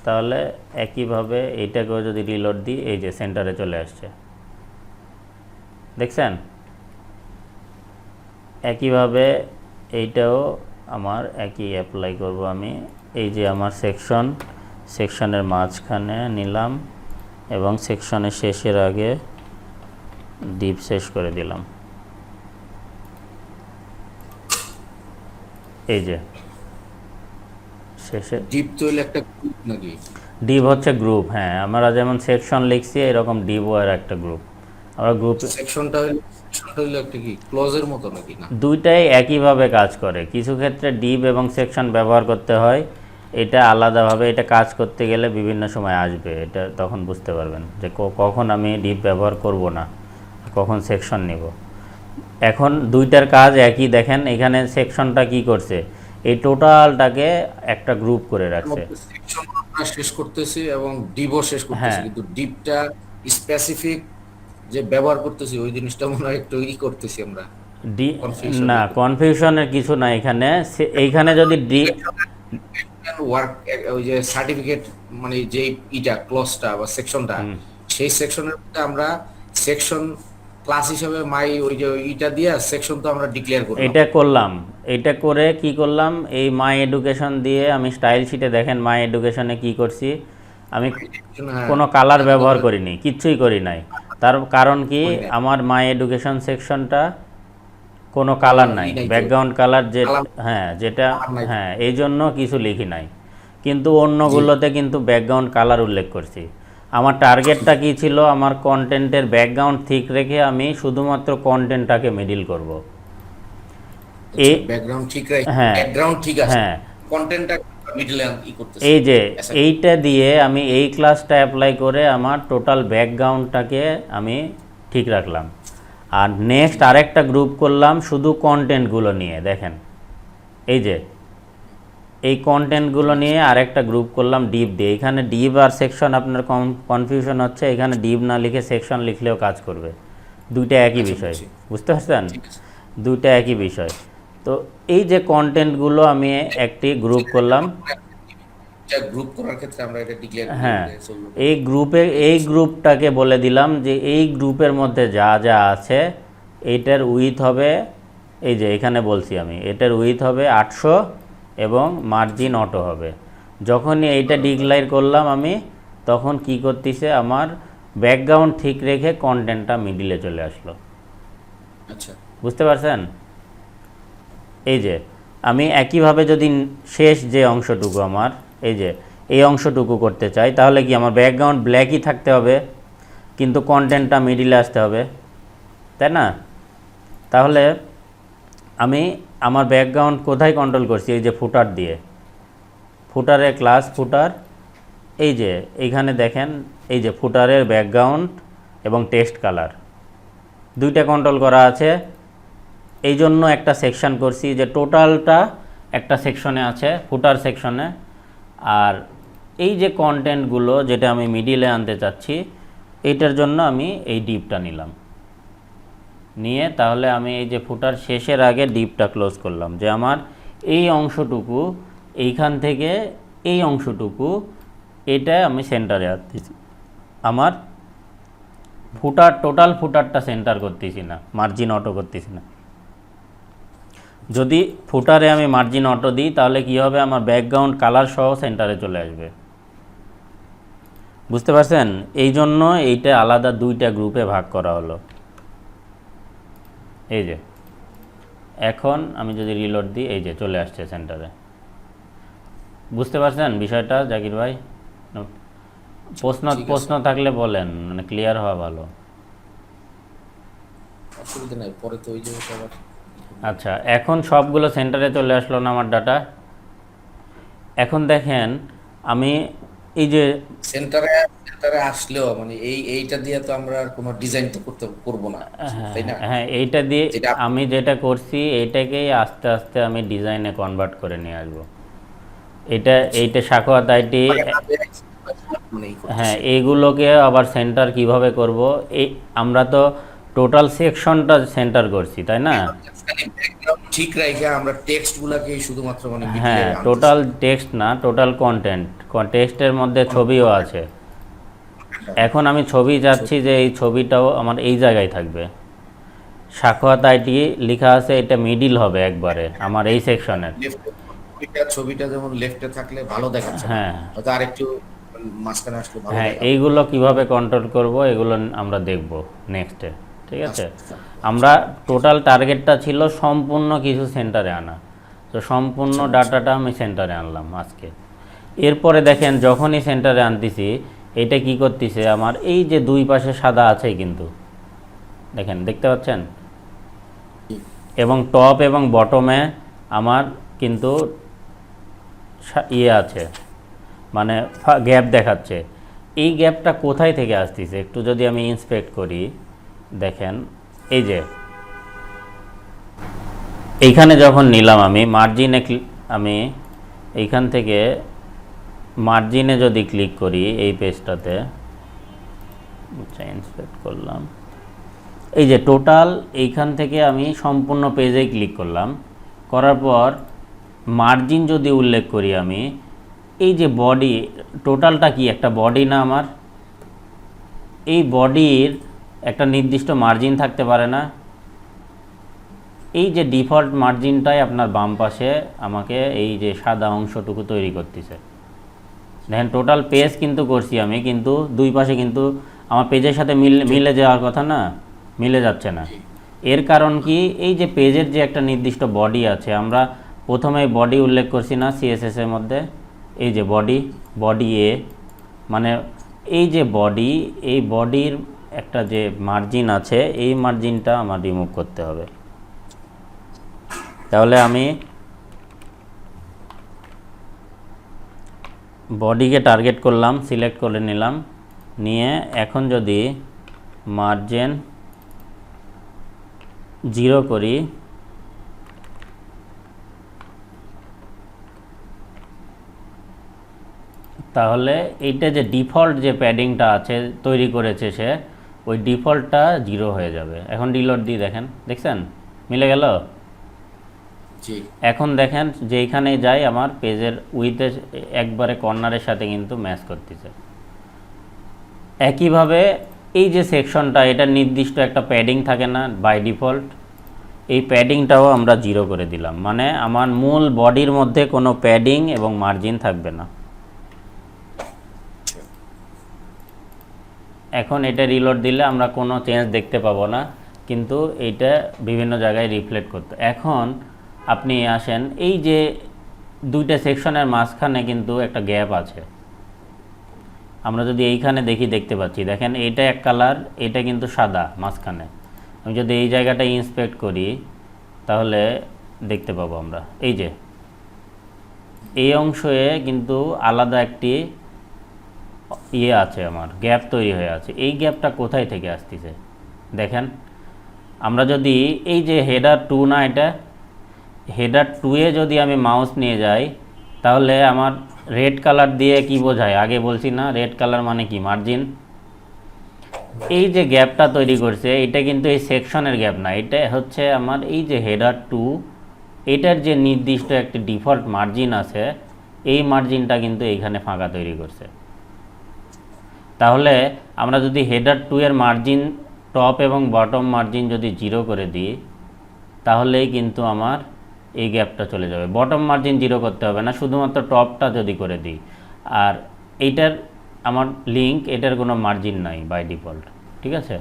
তাহলে একইভাবে এইটাকেও যদি রিলোড দিই, এই যে সেন্টারে চলে আসছে, দেখছেন। একইভাবে এইটাও আমার একই অ্যাপ্লাই করব আমি। এই যে আমার সেকশনের মাঝখানে নিলাম এবং সেকশনের শেষের আগে ডিপ শেষ করে দিলাম। এই যে শেষে ডিপ তো হলো একটা গ্রুপ নাকি? ডিপ হচ্ছে গ্রুপ, হ্যাঁ। আমরা যেমন সেকশন লিখছি এরকম ডিপও এর একটা গ্রুপ। আমরা গ্রুপ সেকশনটা হলো একটা কি ক্লজের মতো নাকি? না, দুইটাই একইভাবে কাজ করে। কিছু ক্ষেত্রে ডিপ এবং সেকশন ব্যবহার করতে হয়, এটা আলাদাভাবে। এটা কাজ করতে গেলে বিভিন্ন সময় আসবে, এটা তখন বুঝতে পারবেন যে কখন আমি ডিপ ব্যবহার করব না, কখন সেকশন নিব। এখন দুইটার কাজ একই। দেখেন এখানে সেকশনটা কি করছে, এই টোটালটাকে একটা গ্রুপ করে রাখছে। সেকশন আমরা শেষ করতেছি এবং ডিপও শেষ করতেছি, হ্যাঁ। কিন্তু ডিপটা স্পেসিফিক যে ব্যবহার করতেছি ওই জিনিসটা মনে হয় একটু করতেছি আমরা। Confusion না, হতে। কনফিউশনের কিছু না এখানে। এইখানে যদি ওয়ার্ক ওই যে সার্টিফিকেট মানে যে ইটা ক্লজটা বা সেকশনটা, সেই সেকশনের মধ্যে আমরা সেকশন ক্লাস হিসেবে ওই যে ইটা দিয়ে সেকশন তো আমরা ডিক্লেয়ার করলাম। এটা করলাম, এটা করে কি করলাম, এই মাই এডুকেশন দিয়ে আমি স্টাইল শিটে দেখেন মাই এডুকেশনে কি করছি, আমি কোনো কালার ব্যবহার করিনি, কিচ্ছুই করি নাই। তার কারণ কি, আমার মাই এডুকেশন সেকশনটা কোনো কালার নাই, ব্যাকগ্রাউন্ড কালার যে, হ্যাঁ যেটা, হ্যাঁ এই জন্য কিছু লিখি নাই। কিন্তু অন্যগুলোতে কিন্তু ব্যাকগ্রাউন্ড কালার উল্লেখ করছি। আমার টার্গেটটা কি ছিল, আমার কন্টেন্টের ব্যাকগ্রাউন্ড ঠিক রেখে আমি শুধুমাত্র কন্টেন্টটাকে মিডিল করব। এই ব্যাকগ্রাউন্ড ঠিক রাখি, হ্যাঁ, ব্যাকগ্রাউন্ড ঠিক আছে, হ্যাঁ, কন্টেন্টটা মিডলে করতেছি। এই যে এইটা দিয়ে আমি এই ক্লাসটা অ্যাপ্লাই করে আমার টোটাল ব্যাকগ্রাউন্ডটাকে আমি ঠিক রাখলাম। আর নেক্সট আরেকটা গ্রুপ করলাম শুধু কন্টেন্টগুলো নিয়ে। দেখেন এই যে এই কন্টেন্টগুলো নিয়ে আরেকটা গ্রুপ করলাম ডিপ দিয়ে। এখানে ডিপ আর সেকশন আপনার কনফিউশন হচ্ছে, এখানে ডিপ না লিখে সেকশন লিখলেও কাজ করবে, দুইটা একই বিষয়। বুঝতে পারছেন, দুইটা একই বিষয়। তো এই যে কন্টেন্টগুলো আমি একটি গ্রুপ করলাম, গ্রুপ করার ক্ষেত্রে আমরা এটা ডিক্লেয়ার হ্যাঁ এই গ্রুপটাকে বলে দিলাম যে এই গ্রুপের মধ্যে যা যা আছে এইটার উইথ হবে, এই যে এখানে বলছি আমি এটার উইথ হবে 800 এবং মার্জিন অটো হবে। যখনই এইটা ডিক্লেয়ার করলাম আমি, তখন কি করতেছে, আমার ব্যাকগ্রাউন্ড ঠিক রেখে কন্টেন্টটা মিডিলে চলে আসলো। আচ্ছা, বুঝতে পারছেন। এই যে আমি একইভাবে যদি শেষ যে অংশটুকু আমার, এই যে এই অংশটুকু করতে চাই, তাহলে কি আমার ব্যাকগ্রাউন্ড ব্ল্যাকই থাকতে হবে, কিন্তু কন্টেন্টটা মিডিলে আসতে হবে, তাই না? তাহলে আমি আমার ব্যাকগ্রাউন্ড কোথায় কন্ট্রোল করছি, এই যে ফুটার দিয়ে, ফুটারের ক্লাস ফুটার, এই যে এইখানে দেখেন এই যে ফুটারের ব্যাকগ্রাউন্ড এবং টেক্সট কালার দুইটা কন্ট্রোল করা আছে। এই জন্য একটা সেকশন করছি যে টোটালটা একটা সেকশনে আছে, ফুটার সেকশনে। আর এই যে কন্টেন্টগুলো যেটা আমি মিডিলে আনতে চাচ্ছি, এইটার জন্য আমি এই ডিপটা নিলাম, নিয়ে তাহলে আমি এই যে ফুটার শেষের আগে ডিপটা ক্লোজ করলাম, যে আমার এই অংশটুকু এইখান থেকে এই অংশটুকু এটা আমি সেন্টারে আনতেছি। আমার ফুটার টোটাল ফুটারটা সেন্টার করতেছি না, মার্জিন অটো করতেছি না। যদি ফুটারে আমি মার্জিন অটো দিই তাহলে কি হবে, আমার ব্যাকগ্রাউন্ড কালার সহ সেন্টারে চলে আসবে। বুঝতে পারছেন, এই জন্য এইটা আলাদা দুইটা গ্রুপে ভাগ করা হলো। এই যে এখন আমি যদি রিলোড দিই, এই যে চলে আসছে সেন্টারে। বুঝতে পারছেন বিষয়টা জাকির ভাই? প্রশ্ন থাকলে বলেন, মানে ক্লিয়ার হওয়া ভালো। অসুবিধা নাই, পরে তো ওই যে আবার আচ্ছা, এখন সবগুলো সেন্টারে চলে আসলো না আমার ডাটা। এখন দেখেন আমি এই যে সেন্টারে সেন্টারে আসলেও মানে এইটা দিয়ে তো আমরা আর কোনো ডিজাইন তো করব না, তাই না? হ্যাঁ, এইটা দিয়ে যেটা আমি যেটা করছি এইটাকেই আস্তে আস্তে আমি ডিজাইনে কনভার্ট করে নিয়ে আসবো। এইটা সাখোয়াত আইটি, নেই হ্যাঁ, করতেছি। এইগুলোকে আবার সেন্টার কিভাবে করব, এই আমরা তো টোটাল সেকশনটা সেন্টার করছি, তাই না? খালি background ঠিক রাখে আমরা টেক্সট গুলাকে শুধুমাত্র মানে হ্যাঁ, মিডিলে টোটাল টেক্সট না, টোটাল কন্টেন্ট, টেক্সটের মধ্যে ছবিও আছে। এখন আমি ছবি চাচ্ছি যে এই ছবিটাও আমার এই জায়গায় থাকবে। সাখোয়াত আইটি লেখা আছে, এটা মিডিল হবে একবারে আমার এই সেকশনের। ছবিটা যেমন লেফটে থাকলে ভালো দেখাচ্ছে না, হ্যাঁ, হয়তো আরেকটু মাঝখানে আসলে ভালো হ্যাঁ, দেখাবে। এইগুলো কিভাবে কন্ট্রোল করব এগুলো আমরা দেখব নেক্সটে, ঠিক আছে? আমরা টোটাল টার্গেটটা ছিল সম্পূর্ণ কিছু সেন্টারে আনা, তো সম্পূর্ণ ডাটাটা আমি সেন্টারে আনলাম আজকে। এরপরে দেখেন যখনই সেন্টারে আনতেছি এটা কি করতেছে, আমার এই যে দুই পাশে সাদা আছে কিন্তু, দেখেন দেখতে পাচ্ছেন, এবং টপ এবং বটমে আমার কিন্তু ইয়ে আছে, মানে গ্যাপ দেখাচ্ছে। এই গ্যাপটা কোথায় থেকে আসতেছে একটু যদি আমি ইন্সপেক্ট করি, দেখেন এই যে এইখানে যখন নিলাম আমি মার্জিনে, আমি এইখান থেকে মার্জিনে যদি ক্লিক করি এই পেজটাতে, আচ্ছা ইন্সপেক্ট করলাম, এই যে টোটাল এইখান থেকে আমি সম্পূর্ণ পেজেই ক্লিক করলাম, করার পর মার্জিন যদি উল্লেখ করি আমি, এই যে বডি, টোটালটা কি একটা বডি না আমার? এই বডির একটা নির্দিষ্ট মার্জিন থাকতে পারে না? এই যে ডিফল্ট মার্জিনটাই আপনার বাম পাশে আমাকে এই যে সাদা অংশটুকু তৈরি করতেছে। দেখেন টোটাল পেজ কিন্তু করছি আমি, কিন্তু দুই পাশে কিন্তু আমার পেজের সাথে মিলে যাওয়ার কথা না, মিলে যাচ্ছে না। এর কারণ কি, এই যে পেজের যে একটা নির্দিষ্ট বডি আছে, আমরা প্রথমে বডি উল্লেখ করছি না সিএসএস এর মধ্যে, এই যে বডি এ, মানে এই যে বডি, এই বডির একটা যে মার্জিন আছে এই মার্জিনটা আমার রিমুভ করতে হবে। তাহলে আমি বডিকে টার্গেট করলাম, সিলেক্ট করে নিলাম, নিয়ে এখন যদি মার্জিন 0 করি, তাহলে এইটা যে ডিফল্ট যে প্যাডিংটা আছে তৈরি করেছে সে, ওই ডিফল্টটা 0 হয়ে যাবে। এখন রিলোড দিয়ে দেখেন, দেখছেন মিলে গেল? জি, এখন দেখেন যে এইখানে যাই আমার পেজের উইথের একবারে কর্নারের সাথে কিন্তু ম্যাচ করতেছে। একইভাবে এই যে সেকশনটা, এটা নির্দিষ্ট একটা প্যাডিং থাকে না বাই ডিফল্ট, এই প্যাডিংটাও আমরা 0 করে দিলাম, মানে আমার মূল বডির মধ্যে কোনো প্যাডিং এবং মার্জিন থাকবে না। এখন এটা রিলোড দিলে আমরা কোনো চেঞ্জ দেখতে পাবো না, কিন্তু এইটা বিভিন্ন জায়গায় রিফ্লেক্ট করতে। এখন আপনি আসেন, এই যে দুইটা সেকশনের মাঝখানে কিন্তু একটা গ্যাপ আছে, আমরা যদি এইখানে দেখি দেখতে পাচ্ছি, দেখেন এইটা এক কালার, এটা কিন্তু সাদা মাঝখানে। আমি যদি এই জায়গাটা ইন্সপেক্ট করি তাহলে দেখতে পাবো আমরা, এই যে এই অংশে কিন্তু আলাদা একটি ইয়ে আছে, আমার গ্যাপ তৈরি হয়ে আছে। এই গ্যাপটা কোথায় থেকে আসতেছে দেখেন, আমরা যদি এই যে হেডার 2 না, এটা হেডার 2 এ যদি আমি মাউস নিয়ে যাই তাহলে আমার রেড কালার দিয়ে কি বোঝায়, আগে বলছি না রেড কালার মানে কি মার্জিন। এই যে গ্যাপটা তৈরি করছে এটা কিন্তু এই সেকশনের গ্যাপ না, এটা হচ্ছে আমার এই যে হেডার 2, এটার যে নির্দিষ্ট একটি ডিফল্ট মার্জিন আছে, এই মার্জিনটা কিন্তু এইখানে ফাঁকা তৈরি করছে। তাহলে আমরা যদি হেডার 2 এর মার্জিন, টপ এবং বটম মার্জিন যদি 0 করে দিই তাহলেই কিন্তু আমার এই গ্যাপটা চলে যাবে। বটম মার্জিন 0 করতে হবে না, শুধুমাত্র টপটা যদি করে দিই। আর এইটার আমার লিঙ্ক, এটার কোনো মার্জিন নাই বাই ডিফল্ট, ঠিক আছে?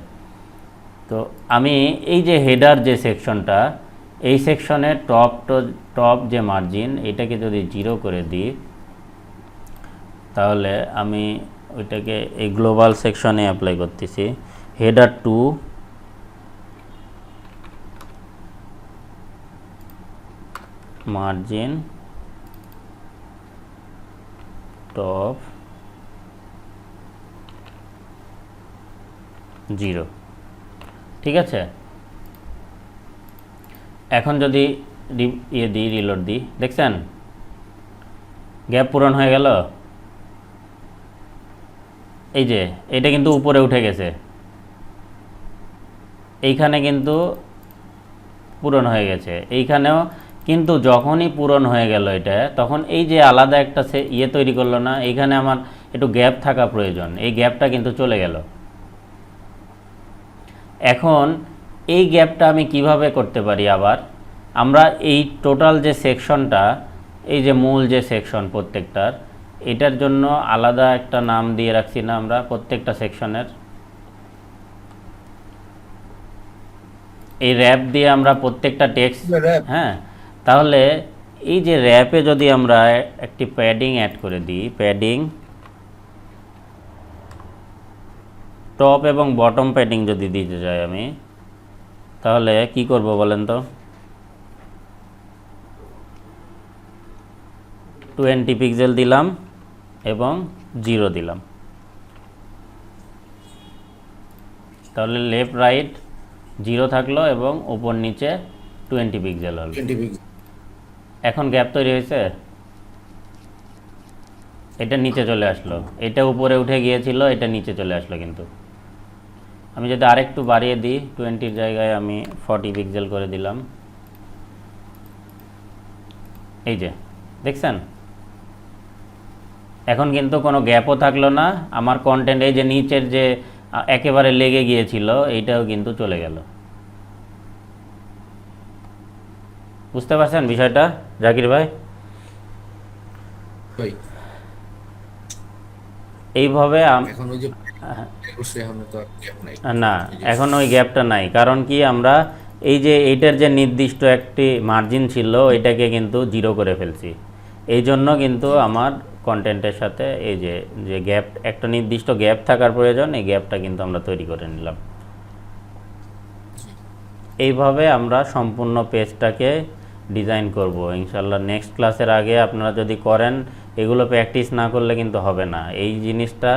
তো আমি এই যে হেডার যে সেকশনটা, এই সেকশনের টপ যে মার্জিন, এটাকে যদি 0 করে দিই তাহলে আমি ওইটাকে এই গ্লোবাল সেকশনে অ্যাপ্লাই করতেছি। হেডার 2, মার্জিন টপ 0, ঠিক আছে। এখন যদি রিলোড দিই, দেখছেন গ্যাপ পূরণ হয়ে গেল। এই যে এটা কিন্তু উপরে উঠে গেছে, এইখানে কিন্তু পূরণ হয়ে গেছে, এইখানেও কিন্তু যখনই পূরণ হয়ে গেল এটা, তখন এই যে আলাদা একটা তৈরি করলো না, এইখানে আমার একটু গ্যাপ থাকা প্রয়োজন, এই গ্যাপটা কিন্তু চলে গেল। এখন এই গ্যাপটা আমি কিভাবে করতে পারি? আবার আমরা এই টোটাল যে সেকশনটা, এই যে মূল যে সেকশন প্রত্যেকটার, এটার জন্য আলাদা একটা নাম দিয়ে রাখছি না আমরা প্রত্যেকটা সেকশনের? এই র্যাপ দিয়ে আমরা প্রত্যেকটা টেক্সট, হ্যাঁ, তাহলে এই যে র্যাপে যদি আমরা একটি প্যাডিং অ্যাড করে দিই, প্যাডিং টপ এবং বটম প্যাডিং যদি দিতে চাই আমি, তাহলে কি করব বলেন তো? 20 পিক্সেল দিলাম এবং 0 দিলাম, তাহলে লেফট রাইট 0 থাকলো এবং উপর নিচে 20 পিক্সেল হলো। 20 পিক্সেল। এখন গ্যাপ তৈরি হয়েছে, এটা নিচে চলে আসলো, এটা উপরে উঠে গিয়েছিল, এটা নিচে চলে আসলো। কিন্তু আমি যদি আরেকটু বাড়িয়ে দিই, 20 জায়গায় আমি 40 পিক্সেল করে দিলাম, এই যে দেখছেন এখন কিন্তু কোনো গ্যাপও থাকলো না, আমার কন্টেন্ট এই যে নিচের যে একেবারে লেগে গিয়েছিল এইটাও কিন্তু চলে গেল। বুঝতে পারছেন বিষয়টা জাকির ভাই? ওই এইভাবে এখন ওই যে অবশ্যই এখন তো আর গ্যাপ নাই। না, এখন ওই গ্যাপটা নাই, কারণ কি আমরা এই যে এইটার যে নির্দিষ্ট একটি মার্জিন ছিল এটাকে কিন্তু 0 করে ফেলছি। এই জন্য কিন্তু আমার কন্টেন্টের সাথে এই যে যে গ্যাপ, একটা নির্দিষ্ট গ্যাপ থাকার প্রয়োজন, এই গ্যাপটা কিন্তু আমরা তৈরি করে নিলাম। এইভাবে আমরা সম্পূর্ণ পেজটাকে ডিজাইন করব ইনশাল্লাহ। নেক্সট ক্লাসের আগে আপনারা যদি করেন, এগুলো প্র্যাকটিস না করলে কিন্তু হবে না এই জিনিসটা।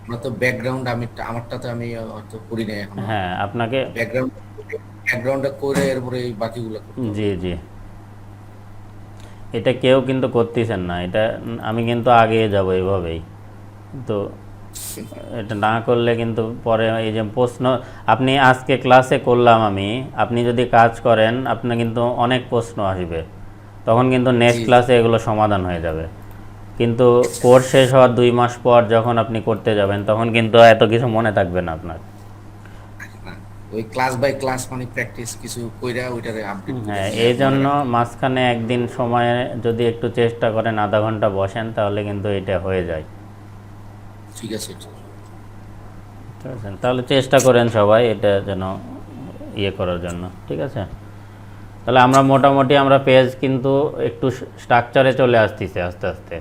আমরা তো ব্যাকগ্রাউন্ড আমারটা তো আমি হয়তো করি না এখন। হ্যাঁ, আপনাকে ব্যাকগ্রাউন্ডটা করে এরপরে এই বাকিগুলো করতে হবে। জি জি, এটা কেউ কিন্তু করতেছেন না, এটা আমি কিন্তু আগে যাব এভাবেই। তো এটা না করলে কিন্তু পরে এই যে প্রশ্ন আপনি আজকে ক্লাসে করলাম আমি, আপনি যদি কাজ করেন আপনার কিন্তু অনেক প্রশ্ন আসবে, তখন কিন্তু নেক্সট ক্লাসে এগুলো সমাধান হয়ে যাবে। কিন্তু কোর্স শেষ হওয়ার 2 মাস পর যখন আপনি করতে যাবেন, তখন কিন্তু এত কিছু মনে থাকবে না আপনার। না, ওই ক্লাস বাই ক্লাস মানে প্র্যাকটিস কিছু কইরা ওইটারে আপডেট। হ্যাঁ, এই জন্য মাঝখানে একদিন সময় যদি একটু চেষ্টা করেন, আধা ঘন্টা বসেন, তাহলে কিন্তু এটা হয়ে যায়। ঠিক আছে, ঠিক আছে, তাহলে চেষ্টা করেন সবাই এটা যেন ইয়ে করার জন্য, ঠিক আছে। তাহলে আমরা মোটামুটি আমরা পেজ কিন্তু একটু স্ট্রাকচারে চলে আসতেছে আস্তে আস্তে।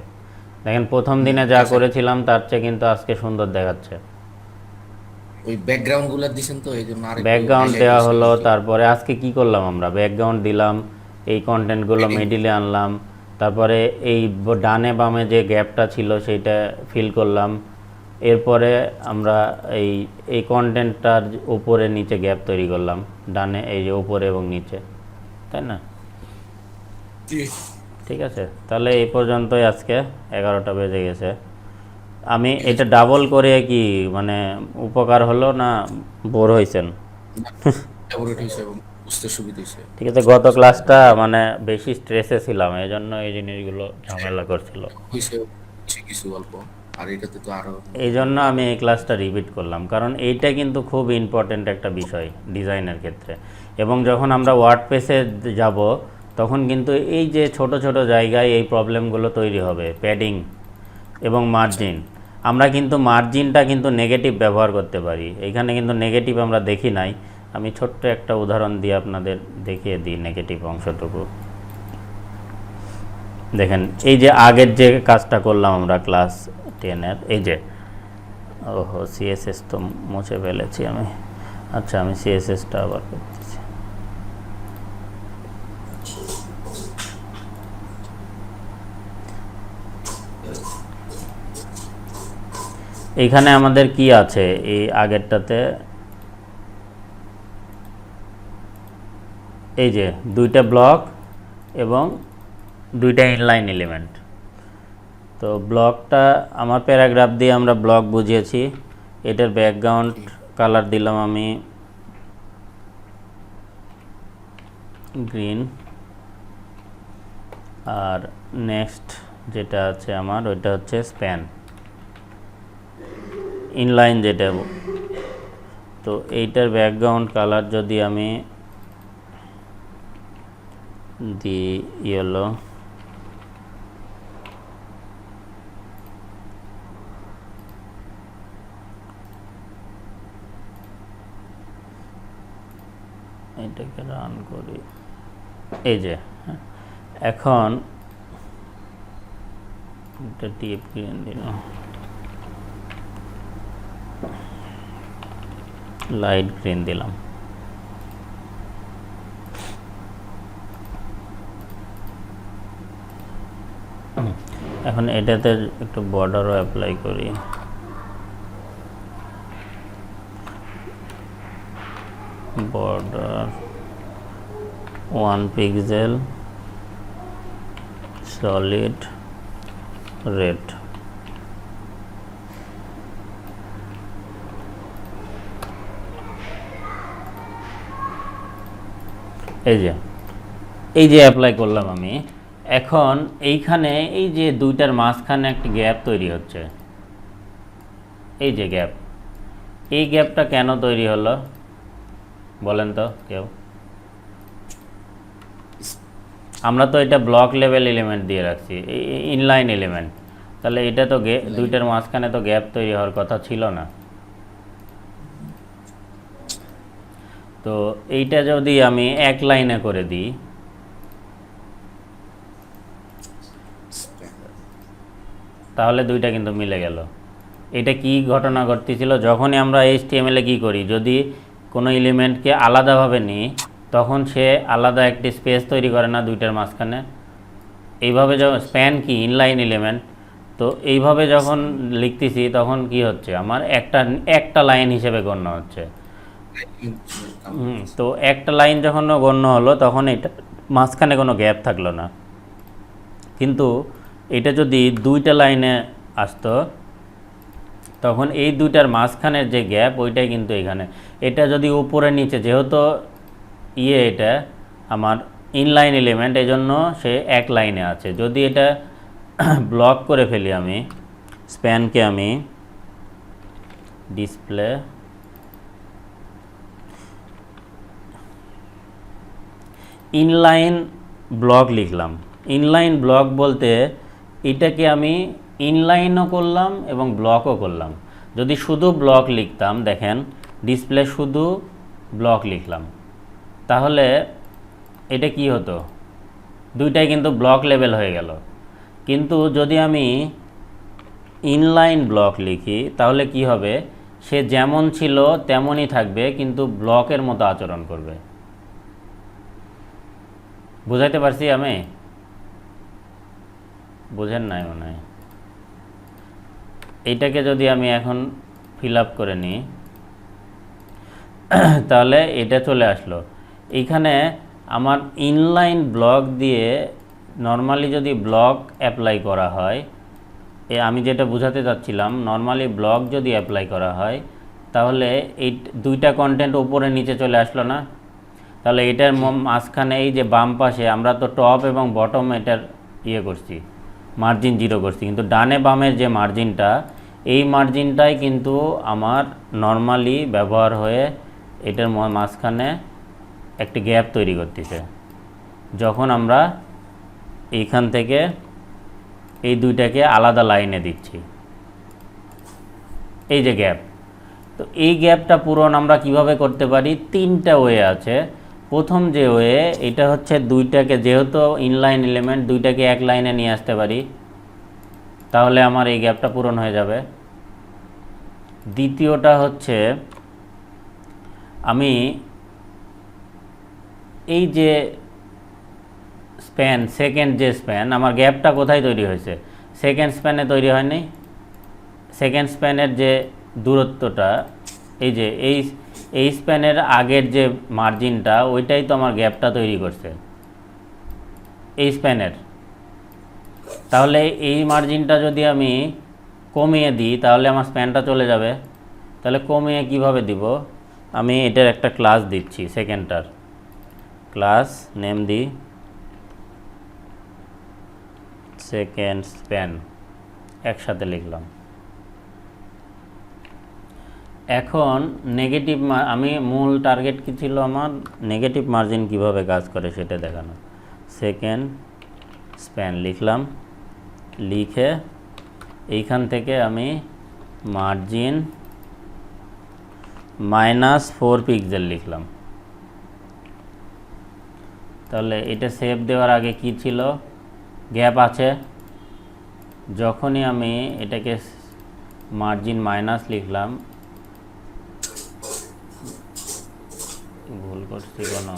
দেখেন প্রথম দিনে যা করেছিলাম তার চেয়ে কিন্তু আজকে সুন্দর দেখাচ্ছে। ওই ব্যাকগ্রাউন্ডগুলো দিবেন তো, এই জন্য আরেকটু ব্যাকগ্রাউন্ড highlight দেওয়া হয়েছে। হলো, তারপরে আজকে কি করলাম আমরা, ব্যাকগ্রাউন্ড দিলাম, এই কন্টেন্টগুলো মিডিলে আনলাম, তারপরে এই ডানে বামে যে গ্যাপটা ছিল সেইটা ফিল করলাম, এরপরে আমরা এই এই কন্টেন্টটার উপরে নিচে গ্যাপ তৈরি করলাম, ডানে এই যে উপরে এবং নিচে, তাই না? ঠিক আছে, তাহলে এই পর্যন্তই আজকে, 11টা বেজে গেছে। আমি এটা ডাবল করে কি মানে উপকার হলো না বোর হয়েছেন? elaborate হয়েছে এবং বুঝতে সুবিধা হয়েছে। ঠিক আছে, গত ক্লাসটা মানে বেশি স্ট্রেসে ছিলাম, এই জন্য এই জিনিসগুলো ঝামেলা করছিল, হয়েছে কিছু অল্প, আর এটাতে তো আরো। এই জন্য আমি এই ক্লাসটা রিপিট করলাম, কারণ এইটা কিন্তু খুব ইম্পর্টেন্ট একটা বিষয় ডিজাইনের ক্ষেত্রে। এবং যখন আমরা ওয়ার্ডপ্রেসে যাব, তখন কিন্তু এই যে ছোট ছোট জায়গায় এই প্রবলেমগুলো তৈরি হবে, প্যাডিং এবং মার্জিন। আমরা কিন্তু মার্জিনটা কিন্তু নেগেটিভ ব্যবহার করতে পারি, এখানে কিন্তু নেগেটিভ আমরা দেখি নাই। আমি ছোট্ট একটা উদাহরণ দিয়ে আপনাদের দেখিয়ে দিই নেগেটিভ অংশটুকু। দেখেন এই যে আগের যে কাজটা করলাম আমরা ক্লাস 10-এর, এই যে ওহো সিএসএস তো মুছে ফেলেছি আমি। আচ্ছা, আমি সিএসএসটা আবার করতেছি। এইখানে আমাদের কি আছে এই আগেরটাতে, এই যে দুইটা ব্লক এবং দুইটা ইনলাইন এলিমেন্ট। তো ব্লকটা আমার প্যারাগ্রাফ দিয়ে আমরা ব্লক বুঝিয়েছি। এটার ব্যাকগ্রাউন্ড কালার দিলাম আমি গ্রিন, আর নেক্সট যেটা আছে আমার ওইটা হচ্ছে স্প্যান ইনলাইন যেটা। তো এইটার ব্যাকগ্রাউন্ড কালার যদি আমি দিই ইয়েলো, এটাকে রান করি, এই যে এখন এটা ডিপ গ্রিন দিলাম, লাইট গ্রিন দিলাম। এখন এটাতে একটু বর্ডারও অ্যাপ্লাই করি, বর্ডার 1 পিক্সেল সলিড রেড। এই যে অ্যাপ্লাই করলাম আমি। এখন এইখানে এই যে দুইটার মাঝখানে একটা গ্যাপ তৈরি হচ্ছে, এই যে গ্যাপ, এই গ্যাপটা কেন তৈরি হলো বলেন তো কেউ? আমরা তো এটা ব্লক লেভেল এলিমেন্ট দিয়ে রাখছি, ইনলাইন এলিমেন্ট, তাহলে এটা তো দুইটার মাঝখানে তো গ্যাপ তৈরি হওয়ার কথা ছিল না। তো এইটা যদি আমি এক লাইনে করে দিই, তাহলে দুইটা কিন্তু মিলে গেল। এটা কি ঘটনা ঘটতেছিল, যখনই আমরা HTML এ কী করি, যদি কোনো এলিমেন্টকে আলাদাভাবে নিই তখন সে আলাদা একটি স্পেস তৈরি করে না দুইটার মাঝখানে। এইভাবে যখন স্প্যান কি ইনলাইন এলিমেন্ট, তো এইভাবে যখন লিখতেছি তখন কি হচ্ছে, আমার একটা লাইন হিসেবে গণ্য হচ্ছে। তো একটা লাইন যখন গণ্য হলো তখন এটা মাঝখানে কোনো গ্যাপ থাকলো না। কিন্তু এটা যদি দুইটা লাইনে আসতো তখন এই দুইটার মাঝখানের যে গ্যাপ ওইটাই কিন্তু এখানে, এটা যদি উপরে নিচে, যেহেতু এটা আমার ইনলাইন এলিমেন্ট, এই জন্য সে এক লাইনে আছে। যদি এটা ব্লক করে ফেলি আমি, স্প্যানকে আমি ডিসপ্লে ইনলাইন ব্লক লিখলাম। ইনলাইন ব্লক বলতে এটাকে আমি ইনলাইনও করলাম এবং ব্লকও করলাম। যদি শুধু ব্লক লিখতাম, দেখেন ডিসপ্লে শুধু ব্লক লিখলাম, তাহলে এটা কি হতো, দুইটাই কিন্তু ব্লক লেভেল হয়ে গেল। কিন্তু যদি আমি ইনলাইন ব্লক লিখি তাহলে কি হবে, সে যেমন ছিল তেমনই থাকবে কিন্তু ব্লকের মতো আচরণ করবে। বুঝাইতে পারছি আমি? বোঝেন নাই মনে হয়। এইটাকে যদি আমি এখন ফিল আপ করে নিই তাহলে এটা চলে আসলো। এইখানে আমার ইনলাইন ব্লক দিয়ে নর্মালি যদি ব্লক অ্যাপ্লাই করা হয়, আমি যেটা বোঝাতে চাচ্ছিলাম, নর্মালি ব্লক যদি অ্যাপ্লাই করা হয় তাহলে এই দুইটা কন্টেন্ট উপরে নিচে চলে আসলো না? তাহলে এটার মাঝখানে এই যে বাম পাশে আমরা তো টপ এবং বটম এটার করছি, মার্জিন 0 করছি, কিন্তু ডানে বামের যে মার্জিনটা, এই মার্জিনটাই কিন্তু আমার নর্মালি ব্যবহার হয়ে এটার মাঝখানে একটি গ্যাপ তৈরি করতেছে। যখন আমরা এইখান থেকে এই দুইটাকে আলাদা লাইনে দিচ্ছি, এই যে গ্যাপ, তো এই গ্যাপটা পূরণ আমরা কিভাবে করতে পারি? 3টা ওয়ে আছে। প্রথম যে ওয়ে, এটা হচ্ছে দুইটাকে, যেহেতু ইনলাইন এলিমেন্ট, দুইটাকে এক লাইনে নিয়ে আসতে পারি, তাহলে আমার এই গ্যাপটা পূরণ হয়ে যাবে। দ্বিতীয়টা হচ্ছে আমি এই যে স্প্যান, সেকেন্ড যে স্প্যান, আমার গ্যাপটা কোথায় তৈরি হয়েছে? সেকেন্ড স্প্যানে তৈরি হয়নি, সেকেন্ড স্প্যানের যে দূরত্বটা, এই যে এই স্প্যানের আগের যে মার্জিনটা, ওইটাই তো আমার গ্যাপটা তৈরি করছে এই স্প্যানের। তাহলে এই মার্জিনটা যদি আমি কমিয়ে দিই তাহলে আমার স্প্যানটা চলে যাবে। তাহলে কমিয়ে কিভাবে দিব, আমি এটার একটা ক্লাস দিচ্ছি, সেকেন্ডটার ক্লাস নেম দিই সেকেন্ড স্প্যান, একসাথে লিখলাম। এখন নেগেটিভ, আমি মূল টার্গেট কি ছিল আমার, নেগেটিভ মার্জিন কিভাবে কাজ করে সেটা দেখানো। সেকেন্ড স্প্যান লিখলাম, লিখে এইখান থেকে আমি মার্জিন -4 পিক্সেল লিখলাম। তাহলে এটা সেভ দেওয়ার আগে কি ছিল, গ্যাপ আছে। যখনই আমি এটাকে মার্জিন মাইনাস লিখলাম, ভুল করছি কোনো,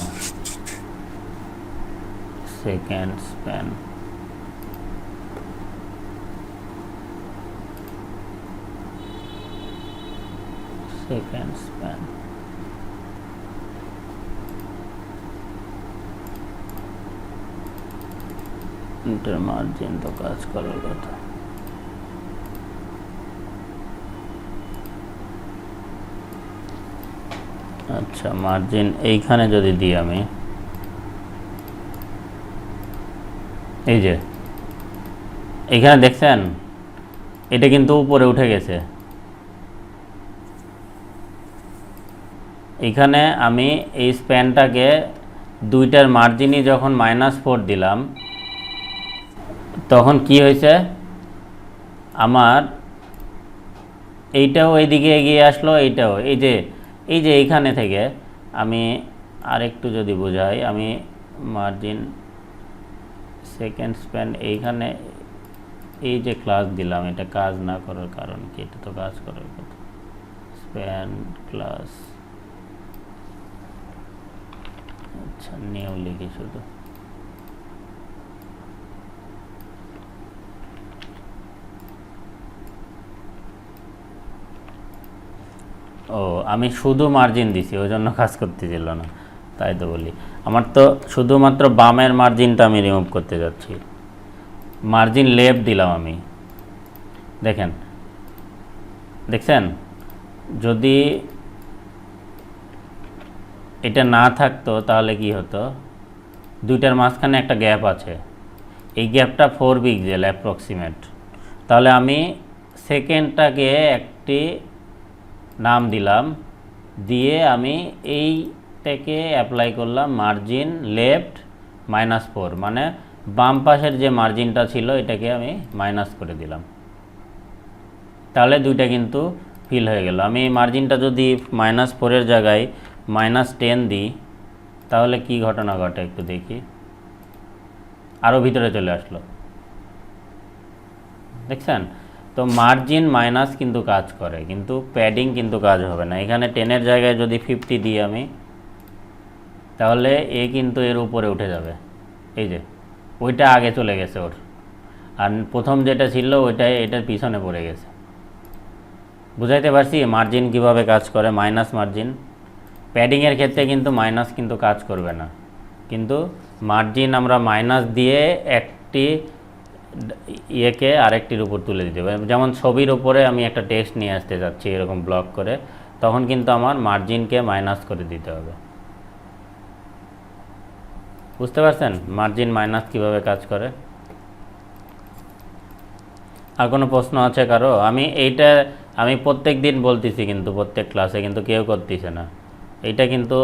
সেকেন্ড স্প্যান এটার মার্জিন তো কাজ করার কথা। আচ্ছা, মার্জিন এইখানে যদি দিই আমি, এই যে এইখানে দেখছেন এটা কিন্তু উপরে উঠে গেছে। এখানে আমি এই স্প্যানটাকে দুইটার মার্জিনই যখন -4 দিলাম, তখন কি হয়েছে, আমার এইটাও এইদিকে এগিয়ে আসলো, এইটাও এই যে এইখানে থেকে আমি আরেকটু যদি বোঝাই, আমি মার্জিন সেকেন্ড স্প্যান এইখানে এই যে ক্লাস দিলাম, এটা কাজ না করার কারণ কি, এটা তো কাজ করার কথা। স্প্যান ক্লাস, আচ্ছা নিউ লিখি শুধু। ও, আমি শুধু মার্জিন দিছি, ওই জন্য কাজ করতেছিল না, তাই তো বলি। আমার তো শুধুমাত্র বামের মার্জিনটা আমি রিমুভ করতে যাচ্ছি। মার্জিন লেফট দিলাম আমি, দেখছেন যদি এটা না থাকতো তাহলে কি হতো, দুইটার মাঝখানে একটা গ্যাপ আছে, এই গ্যাপটা 4 পিক্সেল অ্যাপ্রক্সিমেট। তাহলে আমি সেকেন্ডটাকে একটি নাম দিলাম, দিয়ে আমি এইটাকে অ্যাপ্লাই করলাম মার্জিন লেফট -4, মানে বাম পাশের যে মার্জিনটা ছিল এটাকে আমি মাইনাস করে দিলাম। তাহলে দুইটা কিন্তু ফিল হয়ে গেল। আমি এই মার্জিনটা যদি -4-এর জায়গায় -10 দিই তাহলে কি ঘটনা ঘটে একটু দেখি, আরও ভিতরে চলে আসলো, দেখছেন তো। মার্জিন মাইনাস কিন্তু কাজ করে, কিন্তু প্যাডিং কিন্তু কাজ হবে না। এখানে 10-এর জায়গায় যদি 50 দিই আমি, তাহলে এ কিন্তু এর উপরে উঠে যাবে, এই যে ওইটা আগে চলে গেছে ওর, আর প্রথম যেটা ছিল ওইটাই এটার পিছনে পড়ে গেছে। বুঝাইতে পারছি মার্জিন কিভাবে কাজ করে, মাইনাস মার্জিন। প্যাডিংয়ের ক্ষেত্রে কিন্তু মাইনাস কিন্তু কাজ করবে না, কিন্তু মার্জিন আমরা মাইনাস দিয়ে একটি ইয়েকে আরেকটির উপর তুলে দিতে পারি। যেমন ছবির উপরে আমি একটা টেক্সট নিয়ে আসতে চাচ্ছি এরকম ব্লক করে, তখন কিন্তু আমার মার্জিনকে মাইনাস করে দিতে হবে। বুঝতে পারছেন মার্জিন মাইনাস কিভাবে কাজ করে? আর কোনো প্রশ্ন আছে কারো? আমি প্রত্যেক দিন বলতেছি, কিন্তু প্রত্যেক ক্লাসে কিন্তু কেউ করতেছে না। এইটা কিন্তু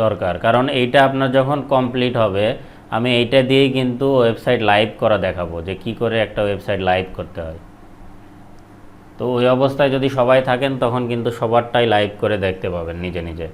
দরকার, কারণ এইটা আপনার যখন কমপ্লিট হবে, আমি এইটা দিয়েই কিন্তু ওয়েবসাইট লাইভ করা দেখাবো, যে কি করে একটা ওয়েবসাইট লাইভ করতে হয়। তো ওই অবস্থায় যদি সবাই থাকেন তখন কিন্তু সবারটাই লাইভ করে দেখতে পাবেন নিজে নিজে।